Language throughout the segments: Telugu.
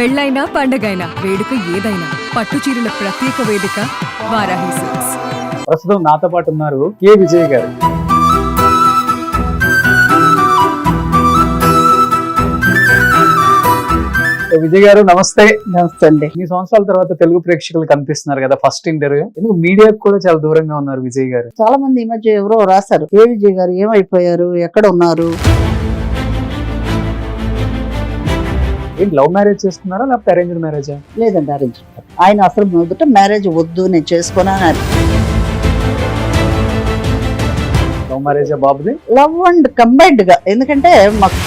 పెళ్ళైనా పండగైనా వేడుక ఏదైనా పట్టు చీరల ప్రత్యేక వేదిక వారాహి సిల్క్స్. ప్రస్తుతం నాతో పాటు ఉన్నారు కె విజయ్ గారు. విజయ్ గారు నమస్తే. నమస్తే అండి. ఈ సంవత్సరాల తర్వాత తెలుగు ప్రేక్షకులు కనిపిస్తున్నారు కదా, ఫస్ట్ ఇంటర్వ్యూ. ఎందుకు మీడియాకు కూడా చాలా దూరంగా ఉన్నారు విజయ్ గారు? చాలా మంది ఈ మధ్య ఎవరో రాశారు, కె విజయ్ గారు ఏమైపోయారు, ఎక్కడ ఉన్నారు? ఏంటి, లవ్ మ్యారేజ్ చేసుకున్నారా లేకపోతే అరేంజ్డ్ మ్యారేజా? లేదండి, అరేంజ్. ఆయన అసలు మొదట మ్యారేజ్ వద్దు, నేను చేసుకోనని. లవ్ మ్యారేజా బాబుది? లవ్ అండ్ కంబైన్డ్ గా, ఎందుకంటే మాకు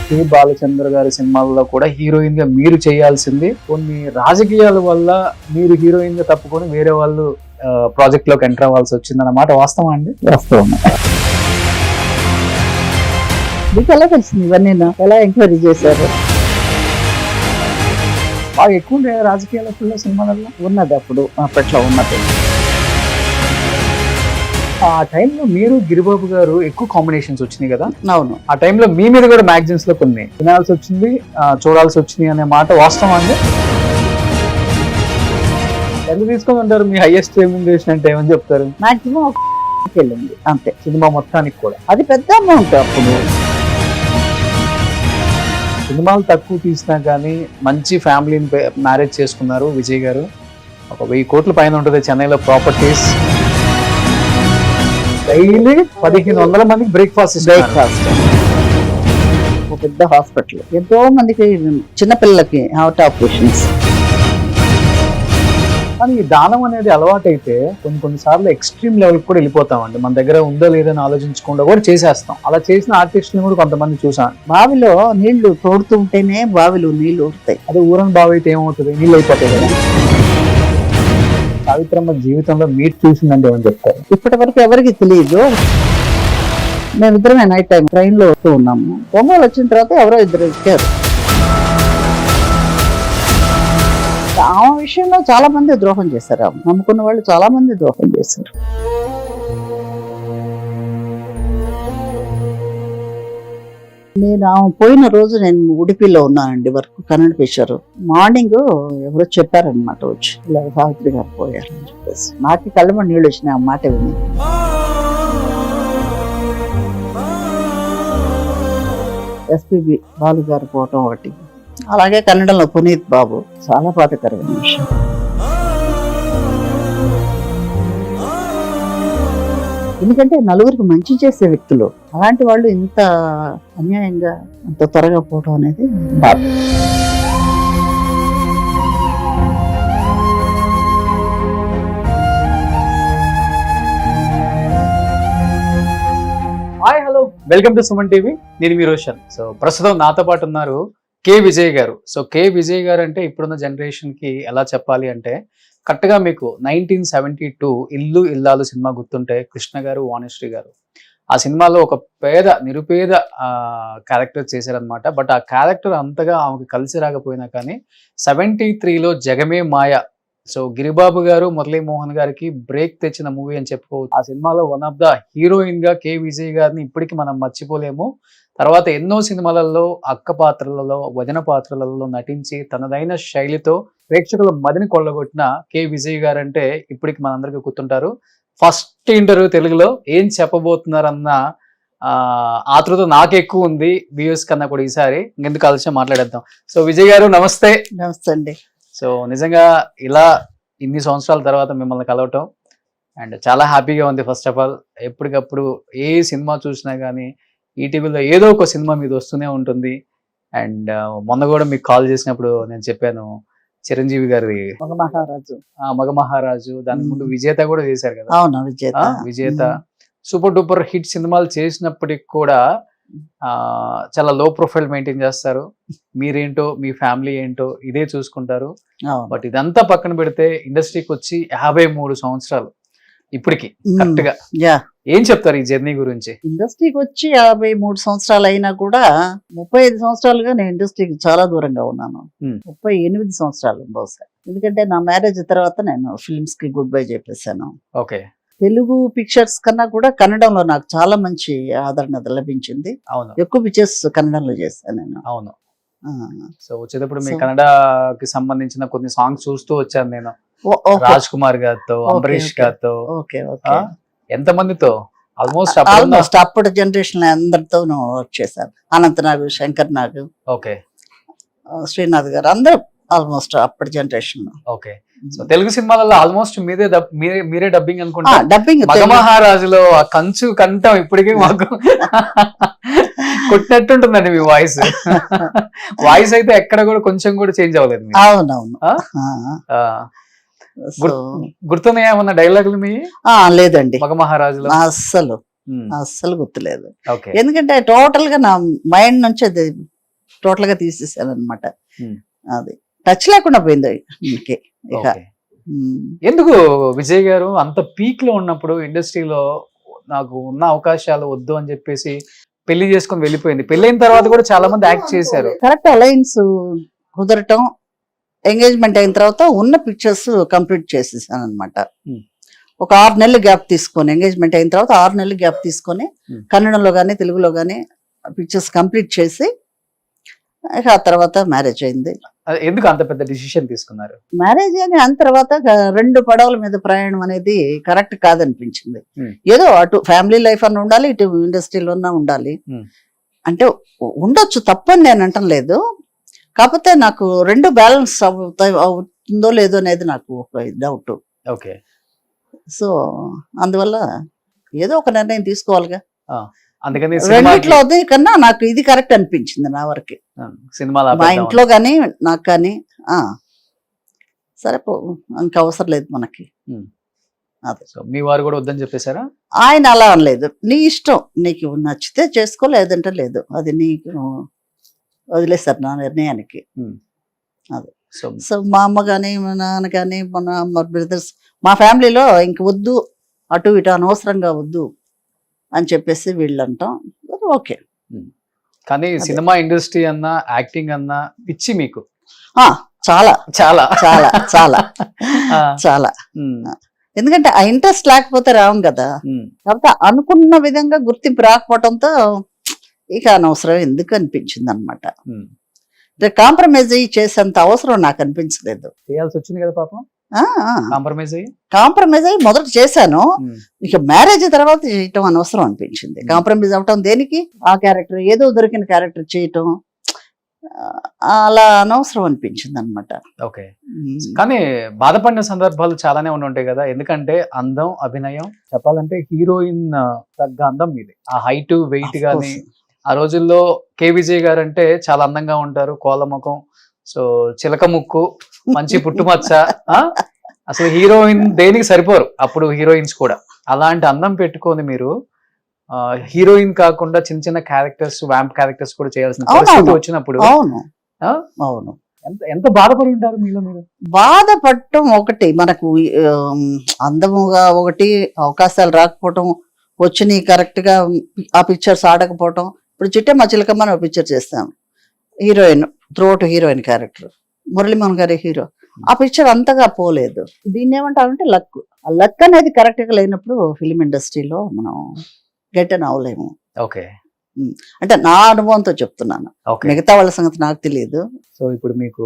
కె బాలచంద్ర గారి సినిమాల్లో కూడా హీరోయిన్ గా మీరు చేయాల్సింది, కొన్ని రాజకీయాల వల్ల మీరు హీరోయిన్ గా తప్పుకొని వేరే వాళ్ళు ప్రాజెక్ట్ లోకి ఎంటర్ అవ్వాల్సి వచ్చింది అన్నమాట. వాస్తవం అండి? వాస్తవం. మీకు ఎలా తెలిసింది ఇవన్నీ? ఎలా ఎంక్వైరీ చేశారు? బాగా ఎక్కువ ఉండే రాజకీయాల సినిమాలలో ఉన్నది అప్పుడు, అప్పట్లో ఉన్నది. ఆ టైంలో మీరు గిరిబాబు గారు ఎక్కువ కాంబినేషన్స్ వచ్చినాయి కదా. అవును. ఆ టైంలో మీ మీద కూడా మ్యాగజైన్స్ లో కొన్ని వినాల్సి వచ్చింది, చూడాల్సి వచ్చింది అనే మాట వాస్తవం అండి? ఎంత తీసుకొని ఉంటారు మీ హైయెస్ట్ రెమ్యునరేషన్ అంటే? ఏమని చెప్తారు? మాక్సిమం వెళ్ళింది అంతే, సినిమా మొత్తానికి కూడా. అది పెద్ద అమౌంట్ అప్పుడు. సినిమాలు తక్కువ తీసినా కానీ మంచి ఫ్యామిలీని మ్యారేజ్ చేసుకున్నారు విజయ్ గారు. ఒక 1000 కోట్ల పైన ఉంటుంది చెన్నైలో ప్రాపర్టీస్. డైలీ 1500 మందికి బ్రేక్ఫాస్ట్. ఒక పెద్ద హాస్పిటల్, ఎంతో మందికి చిన్నపిల్లలకి హార్ట్ ఆపరేషన్స్. కానీ ఈ దానం అనేది అలవాటు అయితే కొన్నిసార్లు ఎక్స్ట్రీమ్ లెవెల్ కూడా వెళ్ళిపోతామండి. మన దగ్గర ఉందో లేదని ఆలోచించకుండా కూడా చేసేస్తాం. అలా చేసిన ఆర్టిస్టులను కూడా కొంతమంది చూసాను. బావిలో నీళ్లు తోడుతూ ఉంటేనే బావిలో నీళ్లు ఊరుతాయి. అదే ఊరని బావి అయితే ఏమవుతుంది, నీళ్ళు అయిపోతాయి కదా. సావిత్రమ్మ జీవితంలో మీరు చూసిందంటే ఏమని చెప్తారు? ఇప్పటి వరకు ఎవరికి తెలియదు. మేమిద్దరమే నైట్ టైం ట్రైన్ లో వస్తూ ఉన్నాము. పొంగల్ వచ్చిన తర్వాత ఎవరో ఇద్దరు ఎక్కారు. ఆమె విషయంలో చాలా మంది ద్రోహం చేశారు. ఆమె నమ్ముకున్న వాళ్ళు చాలా మంది ద్రోహం చేశారు. నేను ఆమె పోయిన రోజు నేను ఉడిపిలో ఉన్నానండి, వర్క్ కన్నడ పేశారు. మార్నింగ్ ఎవరో చెప్పారనమాట వచ్చి, ఇలా సావిత్రి గారు పోయారు అని చెప్పేసి. నాకు కళ్ళమ నీళ్ళు వచ్చినాయి ఆ మాట విని. ఎస్పీబి బాలు గారు పోవటం ఒకటి, అలాగే కన్నడంలో పునీత్ బాబు. చాలా బాధకరమైన విషయం. ఎందుకంటే నలుగురికి మంచి చేసే వ్యక్తులు, అలాంటి వాళ్ళు ఇంత అన్యాయంగా అంత త్వరగా పోవడం అనేది బాధ. Hi, hello, welcome to Suman TV. నేను మీ రోషన్. సో ప్రస్తుతం నాతో పాటు ఉన్నారు కె విజయ్ గారు. సో కె విజయ్ గారు అంటే ఇప్పుడున్న జనరేషన్ కి ఎలా చెప్పాలి అంటే, కరెక్ట్ గా మీకు 1972 ఇల్లు ఇల్లాలు సినిమా గుర్తుంటే కృష్ణ గారు, వాణిశ్రీ గారు ఆ సినిమాలో ఒక నిరుపేద క్యారెక్టర్ చేశారనమాట. బట్ ఆ క్యారెక్టర్ అంతగా ఆమెకు కలిసి రాకపోయినా కానీ 73లో జగమే మాయ, సో గిరిబాబు గారు, మురళీమోహన్ గారికి బ్రేక్ తెచ్చిన మూవీ అని చెప్పుకోవచ్చు. ఆ సినిమాలో వన్ ఆఫ్ ద హీరోయిన్ గా కె విజయ్ గారిని ఇప్పటికీ మనం మర్చిపోలేము. తర్వాత ఎన్నో సినిమాలలో అక్క పాత్రలలో, వదిన పాత్రలలో నటించి తనదైన శైలితో ప్రేక్షకుల మదిని కొల్లగొట్టిన కె విజయ్ గారు అంటే ఇప్పటికి మనందరికీ గుర్తుంటారు. ఫస్ట్ ఇంటర్వ్యూ తెలుగులో ఏం చెప్పబోతున్నారన్న ఆతృత నాకు ఎక్కువ ఉంది వ్యూస్ కన్నా కూడా. ఈసారి ఇంకెందుకు ఆలోచన మాట్లాడేద్దాం. సో విజయ్ గారు నమస్తే. నమస్తే అండి. సో నిజంగా ఇలా ఇన్ని సంవత్సరాల తర్వాత మిమ్మల్ని కలవటం అండ్ చాలా హ్యాపీగా ఉంది. ఫస్ట్ ఆఫ్ ఆల్, ఎప్పటికప్పుడు ఏ సినిమా చూసినా కానీ ఈటీవీలో ఏదో ఒక సినిమా మీద వస్తూనే ఉంటుంది. అండ్ మొన్న కూడా మీకు కాల్ చేసినప్పుడు నేను చెప్పాను, చిరంజీవి గారి మగమహారాజు, దాని ముందు విజేత కూడా చేశారు కదా. అవునా, విజేత సూపర్ డూపర్ హిట్ సినిమాలు చేసినప్పటికి కూడా చాలా లో ప్రొఫైల్ మెయింటైన్ చేస్తారు. మీరేంటో, మీ ఫ్యామిలీ ఏంటో ఇదే చూసుకుంటారు. బట్ ఇదంతా పక్కన పెడితే ఇండస్ట్రీకి వచ్చి 53 సంవత్సరాలు ఇప్పటికి కరెక్ట్ గా ఏం చెప్తారు ఈ జర్నీ గురించి? ఇండస్ట్రీకి వచ్చి 53 సంవత్సరాలు అయినా కూడా 35 సంవత్సరాలుగా నేను ఇండస్ట్రీకి చాలా దూరంగా ఉన్నాను. 38 సంవత్సరాలు బహుశా. ఎందుకంటే నా మ్యారేజ్ తర్వాత నేను ఫిల్మ్స్ కి గుడ్ బై చెప్పేశాను. ఓకే. తెలుగు పిక్చర్స్ కన్నా కూడా కన్నడంలో నాకు చాలా మంచి ఆదరణ లభించింది. అవును ఎక్కువ పిక్చర్స్ కన్నడంలో చేశాను నేను. అవును. ఆ, సో వచ్చేటప్పుడు మీ So- కన్నడకి సంబంధించిన కొన్ని సాంగ్స్ చూస్తూ వచ్చాను నేను. ఓకే రాజ్ కుమార్ గారితో, అంబరీష్ okay. గారితో, ఓకే ఆ, ఓకే. ఎంత మందితో ఆల్మోస్ట్ ఆల్మోస్ట్ అప్పటి జనరేషన్ అందరితో వర్క్ చేశాను. అనంత్ నాగ్, శంకర్ నాగ్, ఓకే శ్రీనాథ్ గారు అందరూ ఆల్మోస్ట్ అప్పటి జనరేషన్. ఓకే. సో తెలుగు సినిమాలలో ఆల్మోస్ట్ మీరే డబ్బింగ్ అనుకుంటా. డబ్బింగ్ మగమహారాజులో ఆ కంచు కంఠం ఇప్పటికీ మాకు కొట్టినట్టుంటుందండి మీ వాయిస్. వాయిస్ అయితే ఎక్కడ కూడా కొంచెం కూడా చేంజ్ అవ్వలేదు మీది. అవునవును. ఆ? ఆ, గుర్తున్నాయా ఏమన్నా డైలాగులు మీ లేదండి, మగమహారాజులో? అస్సలు గుర్తులేదు. ఓకే ఎందుకంటే టోటల్ గా నా మైండ్ నుంచి అది టోటల్ గా తీసేసాను అనమాట. Hmm. అది టచ్ లేకుండా పోయింది ఇంకే ఇక. ఓకే. ఎందుకు విజయ్ గారు అంత పీక్ లో ఉన్నప్పుడు ఇండస్ట్రీలో నాకు ఉన్న అవకాశాలు వద్దు అని చెప్పేసి పెళ్లి చేసుకొని వెళ్ళిపోయింది. పెళ్ళైన తర్వాత కూడా చాలా మంది యాక్ట్ చేశారు. కరెక్ట్ అలయన్స్ కుదరటం, ఎంగేజ్మెంట్ అయిన తర్వాత ఉన్న పిక్చర్స్ కంప్లీట్ చేసేసాను అనమాట. Hmm. ఒక 6 నెలలు గ్యాప్ తీసుకొని, ఎంగేజ్మెంట్ అయిన తర్వాత 6 నెలలు గ్యాప్ తీసుకొని Hmm. కన్నడంలో కానీ తెలుగులో కానీ పిక్చర్స్ కంప్లీట్ చేసి ఇక ఆ తర్వాత మ్యారేజ్ అయింది. అది ఎందుకు అంత పెద్ద డిసిషన్ తీసుకున్నారు? మ్యారేజ్ అని అన్న తర్వాత 2 పడవల మీద ప్రయాణం అనేది కరెక్ట్ కాదనిపించింది. Hmm. ఏదో అటు ఫ్యామిలీ లైఫ్ అన్న ఉండాలి, ఇటు ఇండస్ట్రీలో ఉండాలి. Hmm. అంటే ఉండొచ్చు, తప్పని నేను అంటం లేదు. కాకపోతే నాకు 2 బ్యాలెన్స్ అవుతుందో లేదో అనేది నాకు ఒక డౌట్. ఓకే. సో అందువల్ల ఏదో ఒక నిర్ణయం తీసుకోవాలిగా. అందుకని రెండిట్లో అది కన్నా నాకు ఇది కరెక్ట్ అనిపించింది నా వరకు. సినిమాలు మా ఇంట్లో కానీ నాకు కానీ సరే ఇంకా అవసరం లేదు మనకి. సో మీ వారు కూడా వద్దని చెప్పేశారా? ఆయన అలా అనలేదు, నీ ఇష్టం, నీకు నచ్చితే చేసుకో, లేదంటే లేదు, అది నీకు వదిలేస్తారు నా నిర్ణయానికి. అదే. సో మా అమ్మ కానీ మా నాన్న కానీ మా బ్రదర్స్, మా ఫ్యామిలీలో ఇంక వద్దు, అటు ఇటు అనవసరంగా వద్దు అని చెప్పేసి వీళ్ళు అంటాం. ఓకే. కానీ సినిమా ఇండస్ట్రీ అన్నా యాక్టింగ్ అన్నా పిచ్చి మీకు? చాలా చాలా చాలా చాలా ఆ, చాలా. ఉమ్, ఎందుకంటే ఆ ఇంట్రెస్ట్ లేకపోతే రావం కదా. ఉమ్, కాకపోతే అనుకున్న విధంగా గుర్తింపు రాకపోవడంతో ఇక అనవసరం ఎందుకు అనిపించింది అనమాట. ఉమ్. కాంప్రమైజ్ అయ్యి చేసేంత అవసరం నాకు అనిపించలేదు. చేయాల్సి వచ్చింది కదా పాపం, కాంప్రమైజ్ అయ్యి. కాంప్రమైజ్ అయ్యి మొదట చేశాను, ఉమ్, ఇక మ్యారేజ్ తర్వాత చేయటం అనవసరం అనిపించింది. కాంప్రమైజ్ అవటం దేనికి? ఆ క్యారెక్టర్ ఏదో దొరికిన క్యారెక్టర్ చేయటం అలా అనవసరం అనిపించింది అనమాట. ఓకే. కానీ బాధపడిన సందర్భాలు చాలానే ఉంటాయి కదా, ఎందుకంటే అందం, అభినయం చెప్పాలంటే హీరోయిన్ తగ్గ అందం మీది. ఆ హైట్, వెయిట్ గానీ ఆ రోజుల్లో కే విజయ్ గారు అంటే చాలా అందంగా ఉంటారు, కోలముఖం, సో చిలక ముక్కు, మంచి పుట్టుమచ్చ. అసలు హీరోయిన్ దేనికి సరిపోరు అప్పుడు హీరోయిన్స్ కూడా. అలాంటి అందం పెట్టుకొని మీరు హీరోయిన్ కాకుండా చిన్న చిన్న క్యారెక్టర్స్, వ్యాంప్ క్యారెక్టర్స్ కూడా చేయాల్సిన పరిస్థితి వచ్చినప్పుడు అవును అవును ఎంత ఎంత బాధపడి ఉంటారు మీలో మీరు? బాధపడటం ఒకటి, మనకు అందముగా ఒకటి, అవకాశాలు రాకపోవటం, వచ్చినాయి కరెక్ట్ గా ఆ పిక్చర్స్ ఆడకపోవటం. ఇప్పుడు చిట్టే మా చిలకమ్మ అని ఒక పిక్చర్ చేస్తాం, heroine throughout heroine character, Muralimohan గారి హీరో. ఆ పిక్చర్ అంతగా పోలేదు. దీన్ని ఏమంటామంటే లక్. ఆ లక్ అనేది కరెక్ట్ గా లేనప్పుడు ఫిలిం ఇండస్ట్రీలో మనం గెట్ అని అవలేము. ఓకే. అంటే నా అనుభవంతో చెప్తున్నాను, మిగతా వాళ్ళ సంగతి నాకు తెలియదు. సో ఇప్పుడు మీకు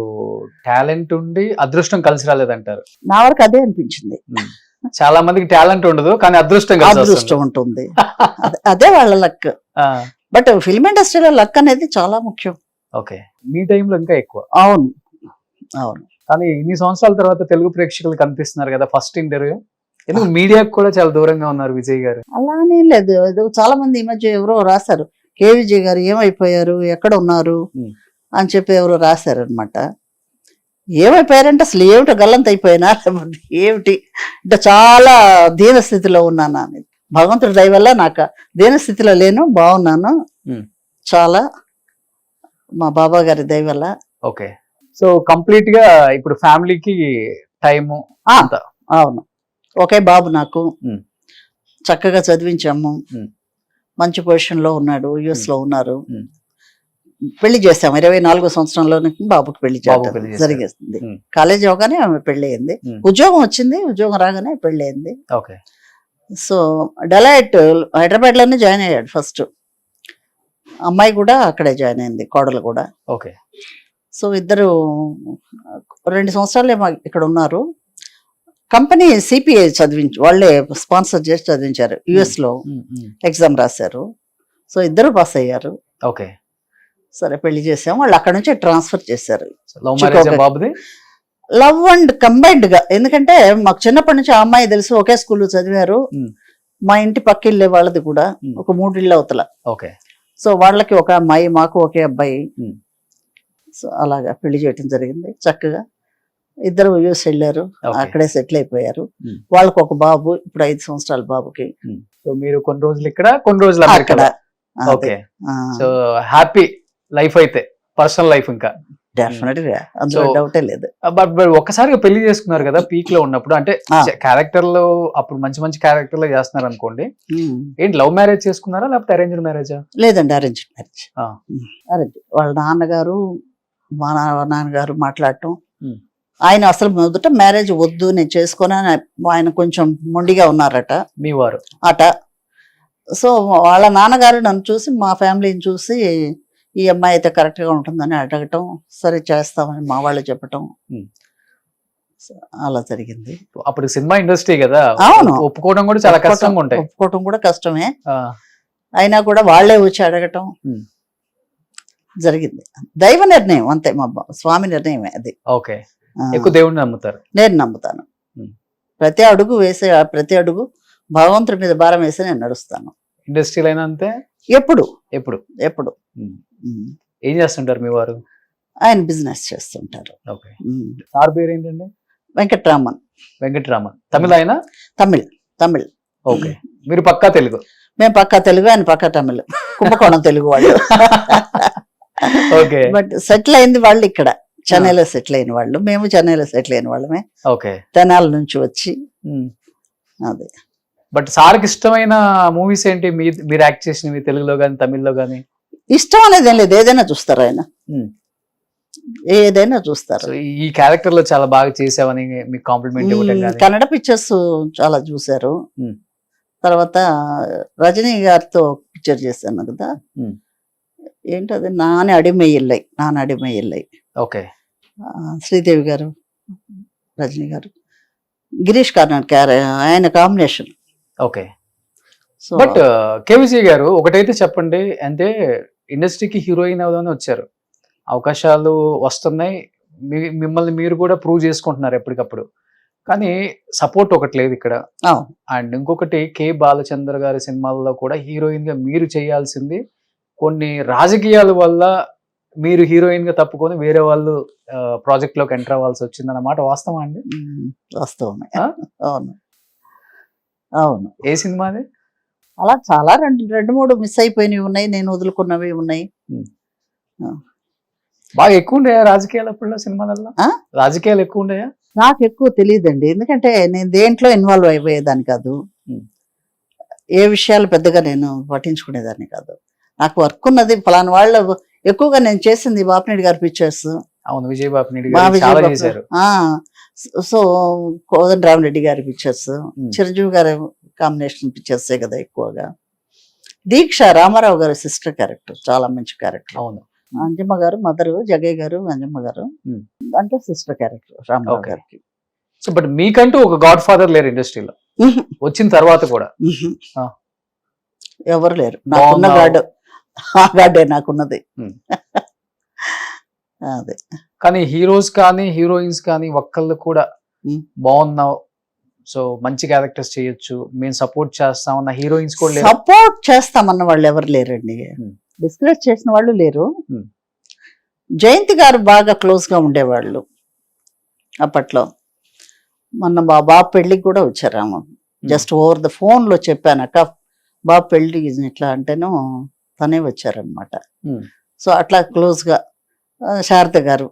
టాలెంట్ ఉండి అదృష్టం కలిసి రాలేదంటారు? నా వరకు అదే అనిపించింది. చాలా మందికి టాలెంట్ ఉండదు కానీ అదృష్టం ఉంటుంది. అదే వాళ్ళ లక్. బట్ ఫిల్మ్ ఇండస్ట్రీలో లక్ అనేది చాలా ముఖ్యం. ఓకే. మీ టైంలో ఇంకా ఎక్కువ. అవును అవును. కానీ ఇన్ని సంవత్సరాల తర్వాత తెలుగు ప్రేక్షకులు కనిపిస్తున్నారు కదా, ఫస్ట్ ఇంటర్వ్యూ ఎందుకు మీడియాకు కూడా చాలా దూరంగా ఉన్నారు విజయ్ గారు? అలానే లేదు, ఏదో చాలా మంది ఈ మధ్య ఎవరో రాశారు, కే విజయ్ గారు ఏమైపోయారు, ఎక్కడ ఉన్నారు అని చెప్పి ఎవరో రాశారు అనమాట. ఏమైపోయారంటే అసలు ఏమిటో గల్లంత అయిపోయినా లేకపోతే ఏమిటి అంటే చాలా దీనస్థితిలో ఉన్నాను అనేది. భగవంతుడి దయ వల్ల నాకు దీనస్థితిలో లేను, బాగున్నాను చాలా, మా బాబా గారి దయ వల్ల. ఓకే. సో కంప్లీట్ గా ఇప్పుడు ఫ్యామిలీకి టైము? అవును. ఒకే బాబు నాకు, చక్కగా చదివించాము, మంచి పొజిషన్ లో ఉన్నాడు, యుఎస్ లో ఉన్నారు. పెళ్లి చేసాము 24వ సంవత్సరంలోనే బాబుకి పెళ్లి జరిగేస్తుంది. కాలేజ్ అవగానే ఆమె పెళ్లి అయింది, ఉద్యోగం వచ్చింది, ఉద్యోగం రాగానే పెళ్లి అయింది. ఓకే. సో డెలైట్ హైదరాబాద్లోనే జాయిన్ అయ్యాడు ఫస్ట్. అమ్మాయి కూడా అక్కడే జాయిన్ అయింది, కోడలు కూడా. ఓకే. సో ఇద్దరు 2 సంవత్సరాలు ఇక్కడ ఉన్నారు. కంపెనీ సిపిఐ వాళ్ళే స్పాన్సర్ చేసి చదివించారు. US లో ఎగ్జామ్ రాశారు. సో ఇద్దరు పాస్ అయ్యారు. ఓకే. సరే పెళ్లి చేసాం. వాళ్ళు అక్కడ నుంచి ట్రాన్స్ఫర్ చేశారు. లవ్ మ్యారేజ్ బాబుది? లవ్ అండ్ కంబైన్డ్ గా. ఎందుకంటే మాకు చిన్నప్పటి నుంచి ఆ అమ్మాయి తెలుసు, ఒకే స్కూల్లో చదివారు. మా ఇంటి పక్కిళ్ళే వాళ్ళది కూడా, ఒక 3 ఇళ్ళ అవతల. ఓకే. సో వాళ్ళకి ఒక అమ్మాయి, మాకు ఒకే అబ్బాయి. సో అలాగా పెళ్లి చేయటం జరిగింది చక్కగా. ఇద్దరు US వెళ్ళారు, అక్కడే సెటిల్ అయిపోయారు. వాళ్ళకి ఒక బాబు, ఇప్పుడు 5 సంవత్సరాల బాబుకి. సో మీరు కొన్ని రోజులు ఇక్కడ, కొన్ని రోజులు అక్కడ. ఓకే. సో హ్యాపీ లైఫ్ అయితే, పర్సనల్ లైఫ్ ఇంకా డెఫినెట్ గా, అందులో డౌటే లేదు. బట్ ఒక్కసారిగా పెళ్లి చేసుకున్నారు కదా పీక్ లో ఉన్నప్పుడు, అంటే క్యారెక్టర్ లో అప్పుడు మంచి మంచి క్యారెక్టర్ లో చేస్తున్నారు అనుకోండి. ఏంటి లవ్ మ్యారేజ్ చేసుకున్నారా లేకపోతే అరేంజ్డ్ మ్యారేజా? లేదండి, అరేంజ్ మ్యారేజ్. అరేంజ్. వాళ్ళ నాన్నగారు, మా నాన్నగారు మాట్లాడటం. ఆయన అసలు మొదట మ్యారేజ్ వద్దు, నేను చేసుకుని, ఆయన కొంచెం మొండిగా ఉన్నారట మీ వారు అట. సో వాళ్ళ నాన్నగారు నన్ను చూసి, మా ఫ్యామిలీని చూసి, ఈ అమ్మాయి అయితే కరెక్ట్ గా ఉంటుందని అడగటం, సరే చేస్తామని మా వాళ్ళు చెప్పటం, అలా జరిగింది. అప్పుడు సినిమా ఇండస్ట్రీ కదా, అవును, ఒప్పుకోవడం కూడా చాలా కష్టంగా ఉంటాయి. ఒప్పుకోవడం కూడా కష్టమే. అయినా కూడా వాళ్ళే వచ్చి అడగటం జరిగింది. దైవ నిర్ణయం అంతే, మా స్వామి నిర్ణయమే అది. ఓకే. ఎక్కువ దేవుడిని నమ్ముతారు? నేను నమ్ముతాను. ప్రతి అడుగు వేసే, ప్రతి అడుగు భగవంతుడి మీద భారం వేసి నేను నడుస్తాను. ఇండస్ట్రీలో అయినా అంతే? ఎప్పుడు ఎప్పుడు ఎప్పుడు. ఏం చేస్తుంటారు మీ వారు? ఆయన బిజినెస్ చేస్తుంటారు. ఓకే. సార్ పేరు ఏంటండి? వెంకట్రామన్. వెంకట్రామన్. తమిళ ఆయన? తమిళ్. తమిళ్. ఓకే. మీరు పక్కా తెలుగు? మేము పక్కా తెలుగు, ఆయన పక్కా తమిళ్. కుంభకోణం తెలుగు వాళ్ళు. ఓకే. బట్ సెటిల్ అయింది వాళ్ళు ఇక్కడ, చెన్నైలో సెటిల్ అయిన వాళ్ళు. మేము చెన్నైలో సెటిల్ అయిన వాళ్ళమే. ఓకే. తెనాల నుంచి వచ్చి. అదే. బట్ సార్కి ఇష్టమైన మూవీస్ ఏంటి మీరు యాక్ట్ చేసినవి, తెలుగులో గానీ తమిళ్లో గానీ? ఇష్టం అనేది ఏం లేదు, ఏదైనా చూస్తారు ఆయన, ఏదైనా చూస్తారు. ఈ క్యారెక్టర్ లో చాలా బాగా చేసావని మీకు కాంప్లిమెంట్ ఇవ్వడం? కన్నడ పిక్చర్స్ చాలా చూసారు. తర్వాత రజనీ గారితో పిక్చర్ చేశాను కదా, ఏంటది, నాని అడిமை இல்லை, నాని అడిமை இல்லை. ఓకే. శ్రీదేవి గారు, రజనీ గారు, గిరీష్ కార్నాడ్ ఆయన combination. Okay. But K Vijay గారు ఒకటైతే చెప్పండి, అంటే ఇండస్ట్రీకి హీరోయిన్ అవుదామని వచ్చారు, అవకాశాలు వస్తున్నాయి, మిమ్మల్ని మీరు కూడా ప్రూవ్ చేసుకుంటున్నారు ఎప్పటికప్పుడు, కానీ సపోర్ట్ ఒకటి లేదు ఇక్కడ. అండ్ ఇంకొకటి, కే బాలచంద్ర గారి సినిమాల్లో కూడా హీరోయిన్ గా మీరు చేయాల్సింది, కొన్ని రాజకీయాల వల్ల మీరు హీరోయిన్ గా తప్పుకొని వేరే వాళ్ళు ప్రాజెక్ట్ లోకి ఎంటర్ అవ్వాల్సి వచ్చింది అన్నమాట. వాస్తవం అండి? వాస్తవమే. అవును, అవును. ఏ సినిమా అది? అలా చాలా 2-3 మిస్ అయిపోయినవి ఉన్నాయి, నేను వదులుకున్నవి ఉన్నాయి. బాగా ఎక్కువ ఉండయా రాజకీయాలు అప్పుడు సినిమాలలో? రాజకీయాలు ఎక్కువ ఉండయా? నాకు ఎక్కువ తెలియదండి, ఎందుకంటే నేను దేంట్లో ఇన్వాల్వ్ అయిపోయేదాన్ని కాదు, ఏ విషయాలు పెద్దగా నేను పట్టించుకునేదాన్ని కాదు. నాకు వర్క్ ఉన్నది, ఫలానా వాళ్ళు ఎక్కువగా నేను చేసింది బాపినేడి గారి పిక్చర్స్. అవును, విజయ్ బాపినేడి గారు చాలా చేశారు. సో కోదండరామరెడ్డి గారి పిక్చర్స్, చిరంజీవి గారి కాంబినేషన్ పిక్చర్సే కదా ఎక్కువగా. దీక్ష రామారావు గారి సిస్టర్ క్యారెక్టర్, చాలా మంచి క్యారెక్టర్. అవును. అంజమ్మ గారు మదరు, జగయ్య గారు, అంజమ్మ గారు, దాంట్లో సిస్టర్ క్యారెక్టర్ రామారావు గారికి. సో బట్ మీకంటూ ఒక గాడ్ ఫాదర్ లేరు ఇండస్ట్రీలో వచ్చిన తర్వాత కూడా? ఎవరు లేరు, నాకున్న గాడ్, ఆ గాడే నాకున్నది. అదే. కానీ హీరోస్ కానీ హీరోయిన్స్ కానీ ఒక్కళ్ళు కూడా బాగున్నావు, సో మంచి క్యారెక్టర్స్ చేయొచ్చు, మేము సపోర్ట్ చేస్తామన్న హీరోయిన్స్ కూడా లేరు? సపోర్ట్ చేస్తామన్న వాళ్ళు ఎవరు లేరండి, డిస్కరేజ్ చేసిన వాళ్ళు లేరు. జయంతి గారు బాగా క్లోజ్ గా ఉండేవాళ్ళు అప్పట్లో. మొన్న బాబు పెళ్లికి కూడా వచ్చారాము, జస్ట్ ఓవర్ ద ఫోన్ లో చెప్పాను, అక్క బాబు పెళ్లి ఇట్లా అంటేను తనే వచ్చారనమాట. సో అట్లా క్లోజ్ గా. శారద గారు,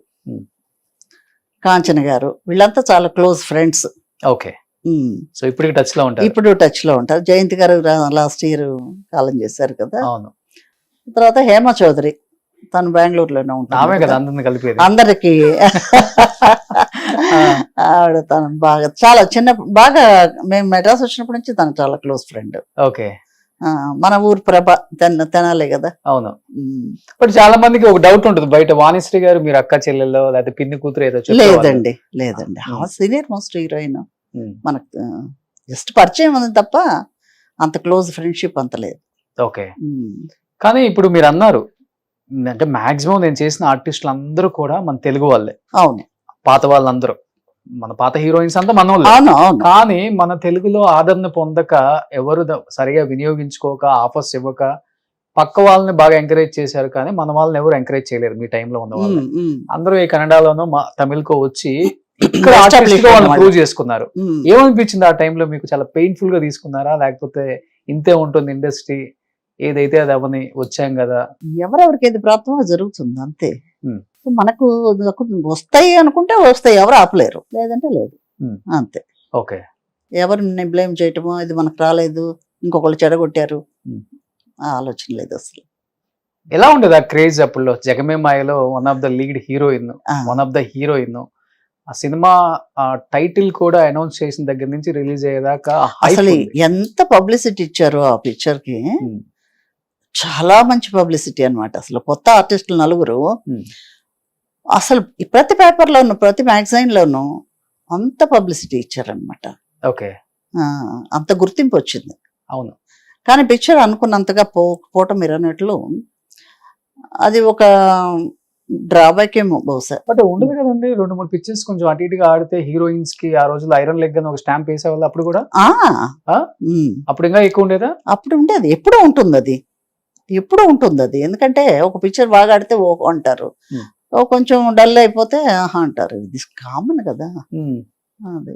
కాంచన గారు, వీళ్ళంతా చాలా క్లోజ్ ఫ్రెండ్స్. ఓకే. సో ఇప్పుడు టచ్ లో ఉంటారు? ఇప్పుడు టచ్ లో ఉంటారు. జయంతి గారు లాస్ట్ ఇయర్ కాలం చేశారు కదా. అవును. తర్వాత హేమ చౌదరి, తను బెంగళూరులోనే ఉంటారు, అందరికి ఆవిడ తను బాగా చాలా చిన్న బాగా మేము మెడ్రాస్ వచ్చినప్పటి నుంచి తను చాలా క్లోజ్ ఫ్రెండ్. ఓకే. మన ఊరు ప్రభ తెనాలే కదా. అవును. ఉమ్. బట్ చాలా మందికి ఒక డౌట్ ఉంటుంది బయట, వాణిశ్రీ గారు మీరు అక్క చెల్లెల్లో లేకపోతే పిన్ని కూతురు ఏదో చెప్పేవాళ్ళు. లేదండి ఆమె సీనియర్ మోస్ట్ హీరోయిన్. ఉమ్. మనకు జస్ట్ పరిచయం ఉంది తప్ప అంత క్లోజ్ ఫ్రెండ్షిప్ అంత లేదు. ఓకే. కానీ ఇప్పుడు మీరు అన్నారు అంటే మాక్సిమం నేను చేసిన ఆర్టిస్టులు అందరూ కూడా మన తెలుగు వాళ్ళే. అవును పాత వాళ్ళందరూ మన పాత హీరోయిన్స్ అంతా మన వాళ్ళే. అవును అవును. కానీ మన తెలుగులో ఆదరణ పొందక, ఎవరు సరిగా వినియోగించుకోక, ఆఫర్స్ ఇవ్వక పక్క వాళ్ళని బాగా ఎంకరేజ్ చేశారు, కానీ మన వాళ్ళని ఎవరు ఎంకరేజ్ చేయలేరు మీ టైంలో ఉన్న వాళ్ళు. అందరూ ఈ కన్నడలోనో తమిళ్కో వచ్చి ఇక్కడ artist గా వాళ్ళు ప్రూవ్ చేసుకున్నారు. ఏమనిపించింది ఆ టైంలో మీకు? చాలా పెయిన్ఫుల్ గా తీసుకున్నారా, లేకపోతే ఇంతే ఉంటుంది ఇండస్ట్రీ, ఏదైతే అది అవని వచ్చాం కదా? ఎవరెవరికి ఏది ప్రాప్తమో జరుగుతుంది అంతే. ఉమ్. మనకు వస్తాయి అనుకుంటే వస్తాయి, ఎవరు ఆపలేరు, లేదంటే లేదు. అంతే. ఓకే. ఎవరిని బ్లేమ్ చేయటమో ఇది మనకు రాలేదు, ఇంకొకళ్ళు చెడగొట్టారు, ఆ ఆలోచన లేదు అసలు. ఎలా ఉండేది ఆ క్రేజ్ అప్పుడు? జగమే మాయలో one of the lead heroine, one of the heroine, ఆ సినిమా టైటిల్ కూడా అనౌన్స్ చేసిన దగ్గర నుంచి రిలీజ్ అయ్యేదాకా అసలు ఎంత పబ్లిసిటీ ఇచ్చారు ఆ పిక్చర్ కి. చాలా మంచి పబ్లిసిటీ అన్నమాట. అసలు కొత్త ఆర్టిస్టులు నలుగురు అసలు ప్రతి పేపర్ లోను ప్రతి మ్యాగజైన్ లోను అంత పబ్లిసిటీ ఇచ్చారనమాట. ఓకే. అంత గుర్తింపు వచ్చింది. అవును. కానీ పిక్చర్ అనుకున్నంతగా పోవటం మీరు అన్నట్లు అది ఒక డ్రాబ్యాక్ ఏమో బహుశా. బట్ ఉండదు కదండి, 2-3 పిక్చర్స్ కొంచెం అటు ఇటుగా ఆడితే హీరోయిన్స్ కి ఆ రోజుల్లో ఐరన్ లెగ్ అని ఒక స్టాంప్ వేసేవాళ్ళు అప్పుడు కూడా. అప్పుడు ఇంకా ఎక్కువ ఉండేదా? అప్పుడు ఉండేది, ఎప్పుడూ ఉంటుంది అది, ఎప్పుడూ ఉంటుంది అది. ఎందుకంటే ఒక పిక్చర్ బాగా ఆడితే ఓ అంటారు, కొంచెం డల్ అయిపోతే ఆహా అంటారు, ఇది కామన్ కదా అది.